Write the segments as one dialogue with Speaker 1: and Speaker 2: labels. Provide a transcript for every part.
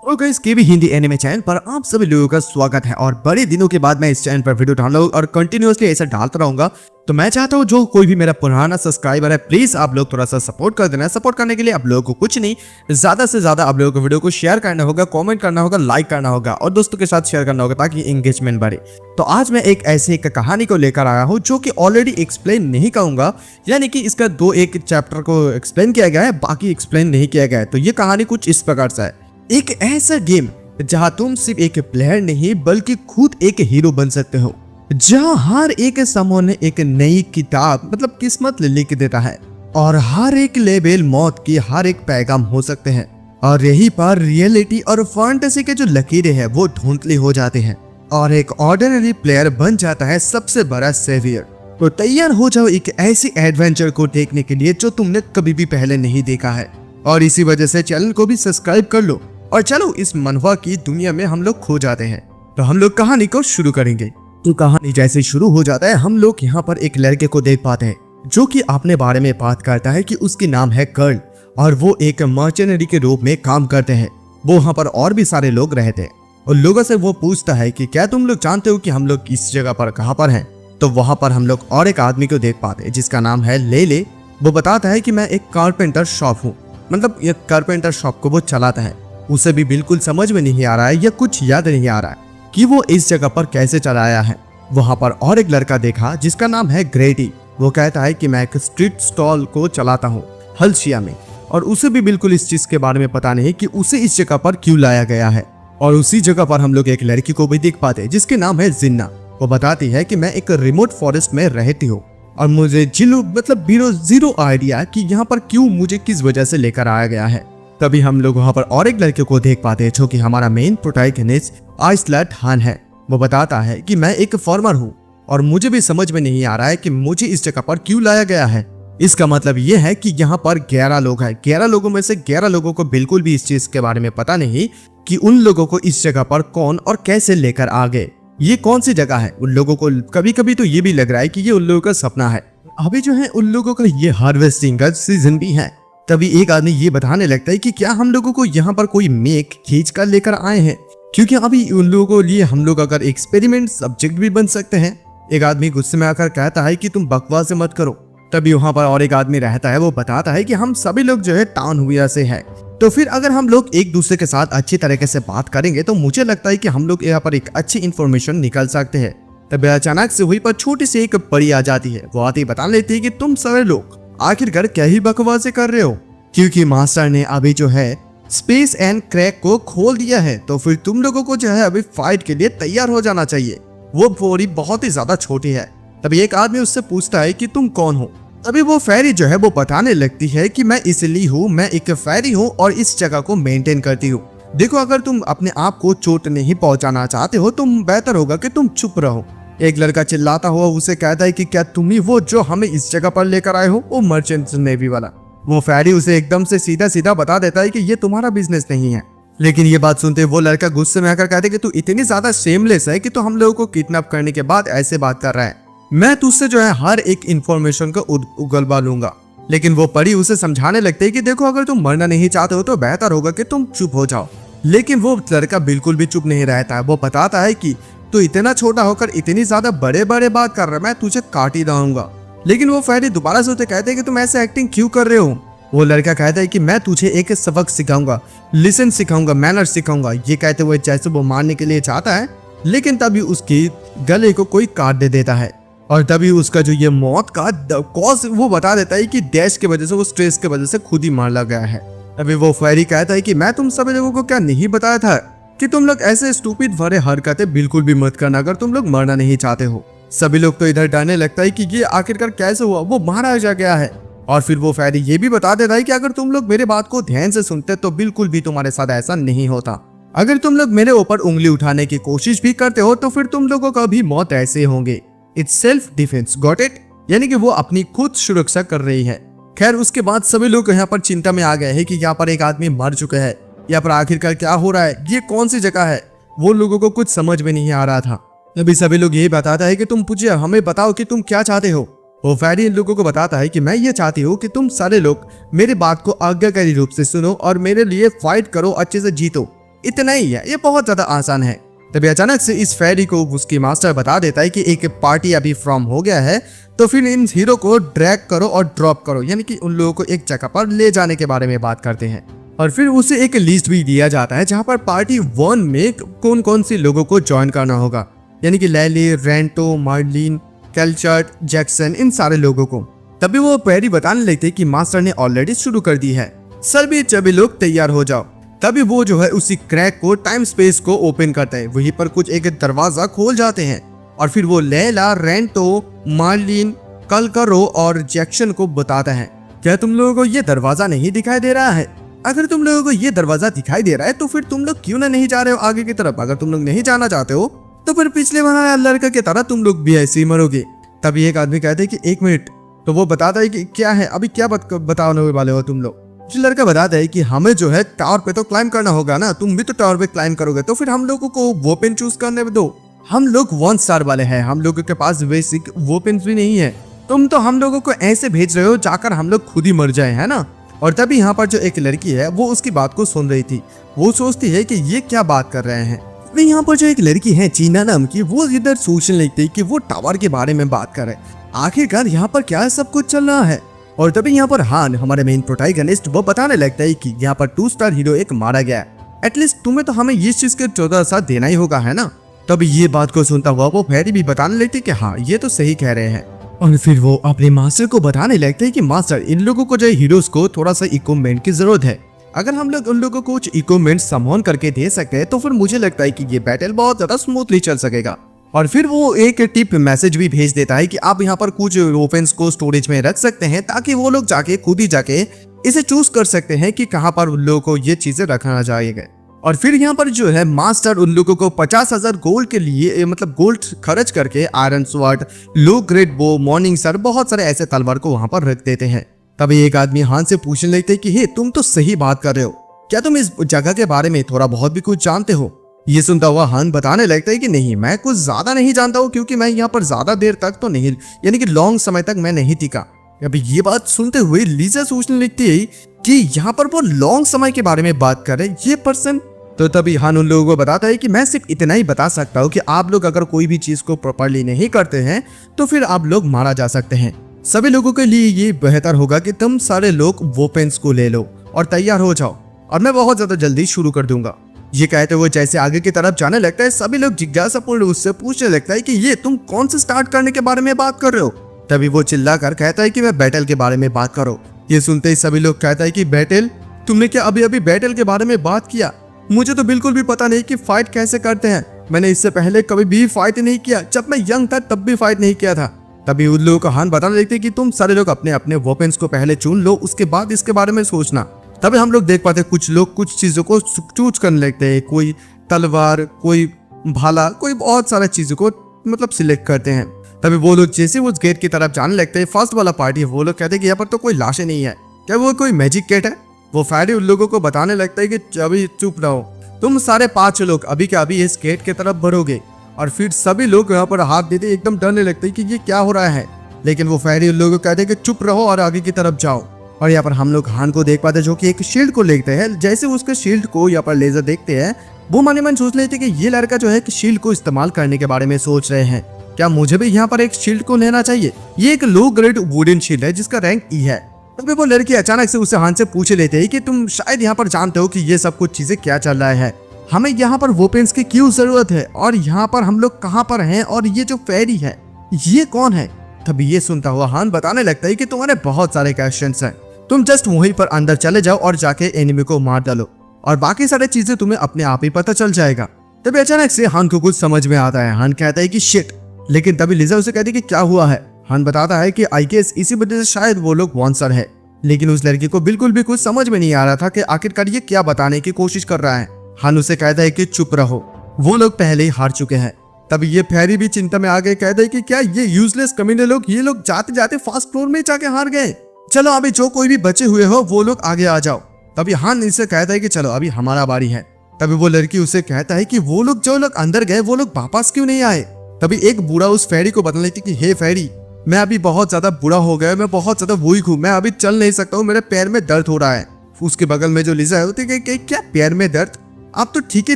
Speaker 1: और गाइस के भी हिंदी एनिमे चैनल पर आप सभी लोगों का स्वागत है। और बड़े दिनों के बाद मैं इस चैनल पर वीडियो डाल रहा हूँ और कंटिन्यूअसली ऐसा डालता रहूंगा। तो मैं चाहता हूँ जो कोई भी मेरा पुराना सब्सक्राइबर है, प्लीज आप लोग थोड़ा सा सपोर्ट कर देना। सपोर्ट करने के लिए आप लोगों को कुछ नहीं, ज्यादा से ज्यादा आप लोगों को वीडियो को शेयर करना होगा, कमेंट करना होगा, लाइक करना होगा और दोस्तों के साथ शेयर करना होगा ताकि एंगेजमेंट बढ़े। तो आज मैं एक ऐसी एक कहानी को लेकर आया हूँ जो कि ऑलरेडी एक्सप्लेन नहीं करूंगा, यानी कि इसका एक चैप्टर को एक्सप्लेन किया गया है, बाकी एक्सप्लेन नहीं किया गया है। तो ये कहानी कुछ इस प्रकार से है। एक ऐसा गेम जहां तुम सिर्फ एक प्लेयर नहीं बल्कि खुद एक हीरो बन सकते हो, जहां हर एक सामने एक नई किताब मतलब किस्मत लिख देता है और हर एक लेवल मौत की हर एक पैगाम हो सकते हैं। और यही पर रियलिटी और फैंटेसी के जो लकीरें हैं वो धुंधली हो जाते हैं और एक ऑर्डिनरी प्लेयर बन जाता है सबसे बड़ा सेवियर। तो तैयार हो जाओ एक ऐसी एडवेंचर को देखने के लिए जो तुमने कभी भी पहले नहीं देखा है। और इसी वजह से चैनल को भी सब्सक्राइब कर लो और चलो इस मनवा की दुनिया में हम लोग खो जाते हैं। तो हम लोग कहानी को शुरू करेंगे। तो कहानी जैसे शुरू हो जाता है, हम लोग यहाँ पर एक लड़के को देख पाते हैं जो कि अपने बारे में बात करता है कि उसकी नाम है कर्ल और वो एक मर्चेनरी के रूप में काम करते हैं। वो वहाँ पर और भी सारे लोग रहते हैं और लोगों से वो पूछता है कि क्या तुम लोग जानते हो कि हम लोग इस जगह पर कहाँ पर हैं। तो वहाँ पर हम लोग और एक आदमी को देख पाते हैं जिसका नाम है लेले। वो बताता है कि मैं एक कारपेंटर शॉप हूँ, मतलब ये कारपेंटर शॉप को वो चलाता है। उसे भी बिल्कुल समझ में नहीं आ रहा है या कुछ याद नहीं आ रहा है कि वो इस जगह पर कैसे चलाया है। वहां पर और एक लड़का देखा जिसका नाम है ग्रेटी। वो कहता है कि मैं एक स्ट्रीट स्टॉल को चलाता हूँ हल्सिया में, और उसे भी बिल्कुल इस चीज के बारे में पता नहीं कि उसे इस जगह पर क्यों लाया गया है। और उसी जगह पर हम लोग एक लड़की को भी देख पाते हैं जिसके नाम है जिन्ना। वो बताती है कि मैं एक रिमोट फॉरेस्ट में रहती हूँ और मुझे जीरो आइडिया कि यहाँ पर क्यों मुझे किस वजह से लेकर आया गया है। तभी हम लोग वहाँ पर और एक लड़के को देख पाते हैं जो कि हमारा मेन प्रोटैगनिस्ट आइसलैट हान है। वो बताता है कि मैं एक फार्मर हूँ और मुझे भी समझ में नहीं आ रहा है कि मुझे इस जगह पर क्यों लाया गया है। इसका मतलब ये है कि यहाँ पर 11 लोग हैं। 11 लोगों में से 11 लोगों को बिल्कुल भी इस चीज के बारे में पता नहीं कि उन लोगों को इस जगह पर कौन और कैसे लेकर आ गए। ये कौन सी जगह है। उन लोगों को कभी कभी तो ये भी लग रहा है कि ये उन लोगों का सपना है। अभी जो है उन लोगों का ये हार्वेस्टिंग का सीजन भी है। तभी एक आदमी ये बताने लगता है कि क्या हम लोगों को यहाँ पर कोई मेक खींच कर लेकर आए हैं, क्योंकि अभी उन लोगों को लिए हम लोग अगर एक्सपेरिमेंट सब्जेक्ट भी बन सकते हैं। एक आदमी गुस्से में आकर कहता है कि तुम बकवास मत करो। तभी वहां पर और एक आदमी रहता है, वो बताता है कि हम सभी लोग जो है टाउन हुआ से है, तो फिर अगर हम लोग एक दूसरे के साथ अच्छी तरीके से बात करेंगे तो मुझे लगता है कि हम लोग यहाँ पर एक अच्छी इन्फॉर्मेशन निकल सकते हैं। तभी अचानक से वहीं पर छोटी सी एक परी आ जाती है। वो आती बता लेती है कि तुम सारे लोग आखिरकार क्या ही बकवासें कर रहे हो, क्योंकि मास्टर ने अभी जो है स्पेस एंड क्रैक को खोल दिया है, तो फिर तुम लोगों को जो है अभी फाइट के लिए तैयार हो जाना चाहिए। वो परी बहुत ही ज्यादा छोटी है। तभी एक आदमी उससे पूछता है कि तुम कौन हो। तभी वो फेरी जो है वो बताने लगती है कि मैं इसलिए हूँ, मैं एक फेरी हूँ और इस जगह को मेंटेन करती हूँ। देखो, अगर तुम अपने आप को चोट नहीं पहुंचाना चाहते हो तो बेहतर होगा कि तुम चुप रहो। एक लड़का चिल्लाता हुआ उसे कहता है कि क्या तुम ही वो जो हमें इस जगह पर लेकर आए हो, वो मर्चेंट नेवी वाला। वो फेरी उसे एकदम से सीधा सीधा बता देता है कि ये तुम्हारा बिजनेस नहीं है। लेकिन ये बात सुनते वो लड़का गुस्से में आकर कहते कि तू इतनी ज्यादा शेमलेस है कि तू हम लोगों को किडनैप करने के बाद ऐसे बात कर रहा है। मैं तुझसे जो है हर एक इंफॉर्मेशन को उगलवा लूंगा। लेकिन वो परी उसे समझाने लगते है कि देखो, अगर तुम मरना नहीं चाहते हो तो बेहतर होगा कि तुम चुप हो जाओ। लेकिन वो लड़का बिल्कुल भी चुप नहीं रहता है। वो बताता है कि तू इतना छोटा होकर इतनी ज्यादा बड़े बड़े बात कर रहा है, मैं तुझे काट ही दूंगा। लेकिन वो फेरी दोबारा से उसे कहते हैं कि तुम ऐसे एक्टिंग क्यों कर रहे हो। वो लड़का कहता है कि मैं तुझे एक सबक सिखाऊंगा, लिसन सिखाऊंगा, मैनर सिखाऊंगा। ये कहते हुए जैसे वो मारने के लिए चाहता है, लेकिन तभी उसकी गले को कोई काट दे देता है। और तभी उसका जो ये मौत का कॉज वो बता देता है कि डैश की वजह से, वो स्ट्रेस की वजह से खुद ही मारा गया है। तभी वो फेरी कहता है कि मैं तुम सभी लोगों को क्या नहीं बताया था कि तुम लोग ऐसे स्टूपिड भरे हरकतें बिल्कुल भी मत करना अगर तुम लोग मरना नहीं चाहते हो। सभी लोग तो इधर डरने लगता है कि ये आखिरकार कैसे हुआ, वो मारा जा गया है। और फिर वो फेरी ये भी बता देता है कि अगर तुम लोग मेरे बात को ध्यान से सुनते तो बिल्कुल भी तुम्हारे साथ ऐसा नहीं होता। अगर तुम लोग मेरे ऊपर उंगली उठाने की कोशिश भी करते हो तो फिर तुम लोगों का भी मौत ऐसे होंगे। It's self defence, got it. यानी कि वो अपनी खुद सुरक्षा कर रही है। खैर, उसके बाद सभी लोग यहाँ पर चिंता में आ गए हैं कि यहाँ पर एक आदमी मर चुका है, यहाँ पर आखिरकार क्या हो रहा है, ये कौन सी जगह है। वो लोगों को कुछ समझ में नहीं आ रहा था। अभी सभी लोग यही बताता है कि तुम पूछिए, हमें बताओ कि तुम क्या चाहते हो। वो फेरी इन लोगों को बताता है कि मैं ये चाहती हूँ कि तुम सारे लोग मेरी बात को आज्ञाकारी रूप से सुनो और मेरे लिए फाइट करो, अच्छे से जीतो। इतना ही है, ये बहुत ज्यादा आसान है। तभी अचानक से इस फेरी को उसकी मास्टर बता देता है कि एक पार्टी अभी फॉर्म हो गया है, तो फिर इन हीरो को ड्रैग करो और ड्रॉप करो, यानी कि उन लोगों को एक जगह पर ले जाने के बारे में बात करते हैं। और फिर उसे एक लिस्ट भी दिया जाता है जहां पर पार्टी 1 में कौन कौन से लोगों को ज्वाइन करना होगा, यानी कि लैली, रेंटो, मार्लिन, कैल्चर्ट, जैक्सन, इन सारे लोगों को। तभी वो फेरी बताने लगते कि मास्टर ने ऑलरेडी शुरू कर दी है, सभी लोग तैयार हो जाओ। तभी वो जो है उसी क्रैक को टाइम स्पेस को ओपन करता है, वहीं पर कुछ एक दरवाजा खोल जाते हैं और फिर वो लैला, रेंटो, मार्लिन, कलकरो और जैक्सन को बताता है, क्या तुम लोगों को ये दरवाजा नहीं दिखाई दे रहा है? अगर तुम लोगों को ये दरवाजा दिखाई दे रहा है तो फिर तुम लोग क्यों ना नहीं जा रहे हो आगे की तरफ? अगर तुम लोग नहीं जाना चाहते हो तो फिर पिछले वाला लड़का की तरह तुम लोग भी ऐसे ही मरोगे। तभी एक आदमी कहते है कि 1 मिनट, तो वो बताता है कि क्या है, अभी क्या बताने वाले हो तुम लोग? जो लड़का बताता है कि हमें जो है टावर पे तो क्लाइंब करना होगा ना, तुम भी तो टावर पे क्लाइंब करोगे, तो फिर हम लोगों को वेपन चूज करने दो। हम लोग 1 स्टार वाले हैं, हम लोगों के पास बेसिक वेपन भी नहीं है, तुम तो हम लोगों को ऐसे भेज रहे हो जाकर हम लोग खुद ही मर जाए, है ना? और तभी यहाँ पर जो एक लड़की है वो उसकी बात को सुन रही थी, वो सोचती है कि ये क्या बात कर रहे हैं। यहाँ पर जो एक लड़की है चीना नाम की, वो इधर सोचने लगती है कि वो टावर के बारे में बात कर रहे हैं, आखिरकार यहाँ पर क्या सब कुछ चल रहा है। और तभी यहाँ पर हान, हमारे मेन प्रोटैगनिस्ट, वो बताने लगता है कि यहाँ पर 2 स्टार हीरो एक मारा गया है, एटलीस्ट तुम्हें तो हमें इस चीज के 14 साथ देना ही होगा, है ना? तभी ये बात को सुनता हुआ वो फेरी भी बताने लगती कि हाँ ये तो सही कह रहे हैं। और फिर वो अपने मास्टर को बताने लगते हैं कि मास्टर, इन लोगों को जो हीरोज को थोड़ा सा इक्विपमेंट की जरूरत है, अगर हम लोग उन लोगों को कुछ इक्विपमेंट समॉन करके दे सकते हैं तो फिर मुझे लगता है कि ये बैटल बहुत ज्यादा स्मूथली चल सकेगा। और फिर वो एक टिप मैसेज भी भेज देता है कि आप यहाँ पर कुछ वेपन्स को स्टोरेज में रख सकते हैं ताकि वो लोग जाके खुद ही जाके इसे चूज कर सकते हैं कि कहाँ पर उन लोगों को ये चीजें रखना चाहिए। और फिर यहाँ पर जो है मास्टर उन लोगों को 50,000 गोल्ड के लिए, मतलब गोल्ड खर्च करके आयरन स्वॉर्ड, लो ग्रेड बो, मॉर्निंग सर, बहुत सारे ऐसे तलवार को वहां पर रख देते हैं। तभी एक आदमी हान से पूछने लगते कि हे, तुम तो सही बात कर रहे हो, क्या तुम इस जगह के बारे में थोड़ा बहुत भी कुछ जानते हो? ये सुनता हुआ हान बताने लगता है कि नहीं, मैं कुछ ज्यादा नहीं जानता हूँ, क्योंकि मैं यहाँ पर ज्यादा देर तक तो नहीं, यानी कि लॉन्ग समय तक मैं नहीं टिका। अभी ये बात सुनते हुए लीजा सोचने लगती है कि यहाँ पर वो लॉन्ग समय के बारे में बात कर रहे ये पर्सन। तो तभी हान उन लोगों को बताता है कि मैं सिर्फ इतना ही बता सकता हूँ कि आप लोग अगर कोई भी चीज को प्रॉपरली नहीं करते हैं तो फिर आप लोग मारा जा सकते हैं। सभी लोगों के लिए ये बेहतर होगा कि तुम सारे लोग वेपन्स को ले लो और तैयार हो जाओ, और मैं बहुत ज्यादा जल्दी शुरू कर दूंगा। ये कहते हुए जैसे आगे की तरफ जाने लगता है, सभी लोग जिज्ञासापूर्ण उससे पूछने लगता है कि ये तुम कौन से स्टार्ट करने के बारे में बात कर रहे हो? तभी वो चिल्ला कर कहता है कि मैं बैटल के बारे में बात करो। ये सुनते ही सभी लोग कहता है कि बैटल? तुमने क्या अभी अभी बैटल के बारे में बात किया? मुझे तो बिल्कुल भी पता नहीं कि फाइट कैसे करते हैं, मैंने इससे पहले कभी भी फाइट नहीं किया, जब मैं यंग था तब भी फाइट नहीं किया था। तभी उन लोगों को हान बताने लगते कि तुम सारे लोग अपने अपने वेपन्स को पहले चुन लो, उसके बाद इसके बारे में सोचना। तभी हम लोग देख पाते कुछ लोग कुछ चीजों को चूज करने लगते हैं, कोई तलवार, कोई भाला, कोई बहुत सारा चीजों को मतलब सिलेक्ट करते हैं। तभी वो लोग जैसे उस गेट की तरफ जाने लगते हैं, फर्स्ट वाला पार्टी, वो लोग कहते हैं कि यहाँ पर तो कोई लाशें नहीं है, क्या वो कोई मैजिक गेट है? वो फैरी उन लोगों को बताने लगता है कि अभी चुप रहो, तुम सारे 5 लोग अभी के अभी इस गेट की तरफ बढ़ोगे। और फिर सभी लोग यहाँ पर हाथ देते एकदम डरने लगते हैं कि ये क्या हो रहा है, लेकिन वो फैरी उन लोगों को कहते हैं कि चुप रहो और आगे की तरफ जाओ। और यहाँ पर हम लोग हान को देख पाते जो कि एक शील्ड को लेते हैं, जैसे उसके शील्ड को यहाँ पर लेजर देखते हैं, वो मन ही मन सोच लेते कि ये लड़का जो है कि शील्ड को इस्तेमाल करने के बारे में सोच रहे हैं, क्या मुझे भी यहाँ पर एक शील्ड को लेना चाहिए? ये एक लो ग्रेड वुडन शील्ड है जिसका रैंक ई है। तभी वो लड़की अचानक से उसे हान से पूछ लेते हैं कि तुम शायद यहाँ पर जानते हो कि ये सब कुछ चीजें क्या चल रहा है, हमें यहाँ पर वेपन्स की क्यों जरूरत है, और यहाँ पर हम लोग कहाँ पर हैं, और ये जो फेरी है ये कौन है? तभी ये सुनता हुआ हान बताने लगता है कि तुम्हारे बहुत सारे क्वेश्चंस हैं, तुम जस्ट वहीं पर अंदर चले जाओ और जाके एनिमी को मार डालो, और बाकी सारी चीजें तुम्हें अपने आप ही पता चल जाएगा। तभी अचानक से हान को कुछ समझ में आता है, हान कहता है कि शिट, लेकिन तभी लिजा उसे कहती है कि क्या हुआ है? हान बताता है कि आई गेस इसी वजह से शायद वो लोग वॉन्सर है, लेकिन उस लड़की को बिल्कुल भी कुछ समझ में नहीं आ रहा था कि आखिरकार ये क्या बताने की कोशिश कर रहा है। हान उसे कहता है कि चुप रहो, वो लोग पहले ही हार चुके हैं। तब ये फेरी भी चिंता में आ गए, कहते हैं कि क्या ये यूजलेस कमीने लोग, ये लोग जाते जाते फास्ट फ्लोर में जाके हार गए, चलो अभी जो कोई भी बचे हुए हो वो लोग आगे आ जाओ। तभी हान इसे कहता है कि चलो अभी हमारा बारी है। तभी वो लड़की उसे कहता है कि वो लोग जो लोग अंदर गए वो लोग वापस क्यों नहीं आए? तभी एक बूढ़ा उस फेरी को बताने लगती कि हे फेरी, मैं अभी बहुत ज्यादा बुरा हो गया, मैं बहुत ज्यादा वीक हूँ, मैं अभी चल नहीं सकता हूँ, मेरे पैर में दर्द हो रहा है। उसके बगल में जो लिजा है होती है कि क्या पैर में दर्द? आप तो ठीक ही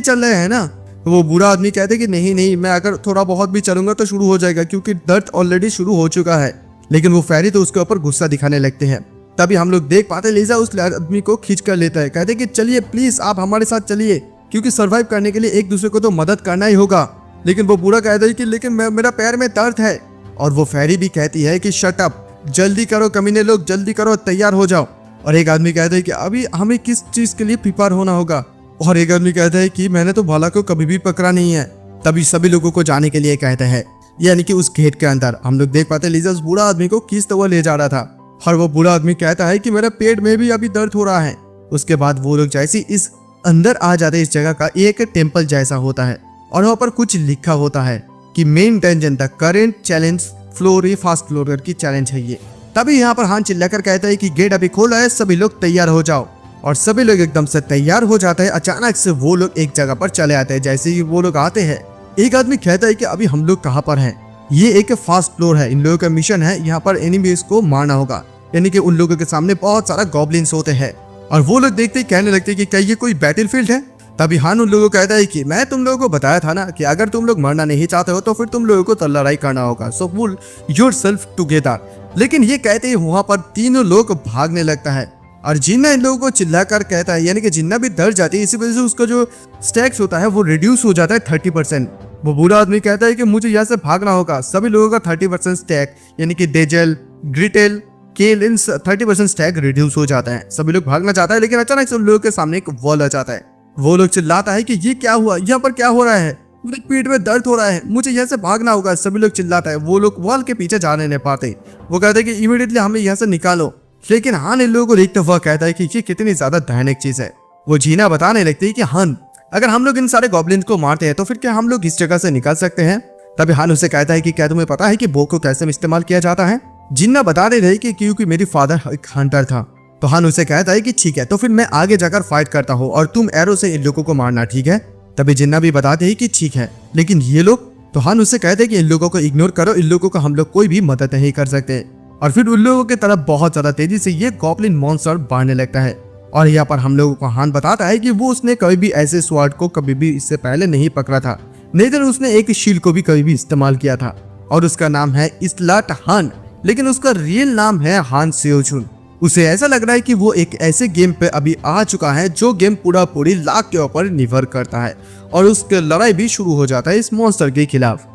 Speaker 1: चल रहे हैं ना। वो बूढ़ा आदमी कहते कि नहीं नहीं, मैं अगर थोड़ा बहुत भी चलूंगा तो शुरू हो जाएगा, क्योंकि दर्द ऑलरेडी शुरू हो चुका है। लेकिन वो फेरी तो उसके ऊपर गुस्सा दिखाने लगते हैं। तभी हम लोग देख पाते लीजा उस आदमी को खींच कर लेता है, कहते कि चलिए प्लीज आप हमारे साथ चलिए, क्योंकि सर्वाइव करने के लिए एक दूसरे को तो मदद करना ही होगा। लेकिन वो बूढ़ा कहता है कि लेकिन मेरा पैर में दर्द है। और वो फेरी भी कहती है कि शट अप, जल्दी करो कमीने लोग, जल्दी करो, तैयार हो जाओ। और एक आदमी कहता है कि अभी हमें किस चीज के लिए प्रिपेयर होना होगा। और एक आदमी कहता है कि मैंने तो भाला को कभी भी पकड़ा नहीं है। तभी सभी लोगों को जाने के लिए कहते हैं, यानी कि उस गेट के अंदर। हम लोग देख पाते हैं लीजा उस बूढ़ा आदमी को खींचते हुए ले जा रहा था। और वो बूढ़ा आदमी कहता है कि मेरे पेट में भी अभी दर्द हो रहा है। उसके बाद वो लोग जैसे इस अंदर आ जाते हैं, इस जगह का एक टेम्पल जैसा होता है और वहाँ पर कुछ लिखा होता है कि main dungeon the current challenge floor, ये फास्ट फ्लोर की चैलेंज है ये। तभी यहाँ पर हान चिल्लाकर कहता है कि गेट अभी खोला है, सभी लोग तैयार हो जाओ। और सभी लोग एकदम से तैयार हो जाते हैं। अचानक से वो लोग एक जगह पर चले आते हैं। जैसे ही वो लोग आते हैं, एक आदमी कहता है कि अभी हम लोग कहाँ पर हैं। ये एक फास्ट फ्लोर है, इन लोगों का मिशन है, यहाँ पर एनिमीज को मारना होगा। यानी कि उन लोगों के सामने बहुत सारा गॉब्लिन्स होते हैं। और वो लोग देखते ही कहने लगते हैं कि क्या ये कोई बैटलफील्ड है। तभी हान उन लोगों को कहता है कि मैं तुम लोगों को बताया था ना कि अगर तुम लोग मरना नहीं चाहते हो तो फिर तुम लोगों को लड़ाई करना होगा, सो पुल योरसेल्फ टुगेदर। लेकिन ये कहते ही वहां पर तीनों लोग भागने लगता है। और जिन्ना इन लोगों को चिल्लाकर कहता है, यानी कि जिन्ना भी डर जाती है, इसी वजह से उसका जो स्टैक्स होता है वो रिड्यूस हो जाता है 30%। वो बूढ़ा आदमी कहता है कि मुझे यहाँ से भागना होगा। सभी लोगों का 30% स्टैक, यानी कि डेजल, ग्रिटेल, केल, इन 30% स्टैक रिड्यूस हो जाता है। सभी लोग भागना चाहता है, लेकिन अचानक से उन लोगों के सामने एक वॉल आ जाता है। वो लोग चिल्लाता है कि ये क्या हुआ, यहाँ पर क्या हो रहा है, मेरे पेट में दर्द हो रहा है, मुझे यहाँ से भागना होगा। सभी लोग चिल्लाता है। वो लोग वॉल के पीछे जाने नहीं पाते। वो कहते हैं कि इमीडिएटली हमें यहाँ से निकालो। लेकिन हान इन लोगों को देखते हुए कहता है कि ये कितनी ज्यादा भयानक चीज है। वो जीना बताने लगती है कि हान, अगर हम लोग इन सारे गॉब्लिन्स को मारते हैं तो फिर क्या हम लोग इस जगह से निकल सकते हैं। तभी हान उसे कहता है कि क्या तुम्हें पता है कि बो को कैसे इस्तेमाल किया जाता है। जिन्ना बता दे रही कि क्योंकि मेरी फादर एक हंटर था। तो हान उसे कहता है कि ठीक है, तो फिर मैं आगे जाकर फाइट करता हूँ और तुम एरो से इन लोगों को मारना, ठीक है। तभी जिन्ना भी बताते हैं कि ठीक है, लेकिन ये लोग। तो हान उसे कहते हैं कि इन लोगों को इग्नोर करो, इन लोगों को हम लोग कोई भी मदद नहीं कर सकते। और फिर उन लोगों की तरफ बहुत ज्यादा तेजी से ये गॉब्लिन मॉन्स्टर बढ़ने लगता है। और यहाँ पर हम लोगों को हान बताता है कि वो उसने कभी भी ऐसे स्वॉर्ड को कभी भी इससे पहले नहीं पकड़ा था, नहीं तो उसने एक शील्ड को भी कभी भी इस्तेमाल किया था। और उसका नाम है इसलाट हान, लेकिन उसका रियल नाम है हान सेओचुन। उसे ऐसा लग रहा है कि वो एक ऐसे गेम पे अभी आ चुका है जो गेम पूरा पूरी लाख के ऊपर निर्भर करता है। और उसकी लड़ाई भी शुरू हो जाता है इस मॉन्स्टर के खिलाफ।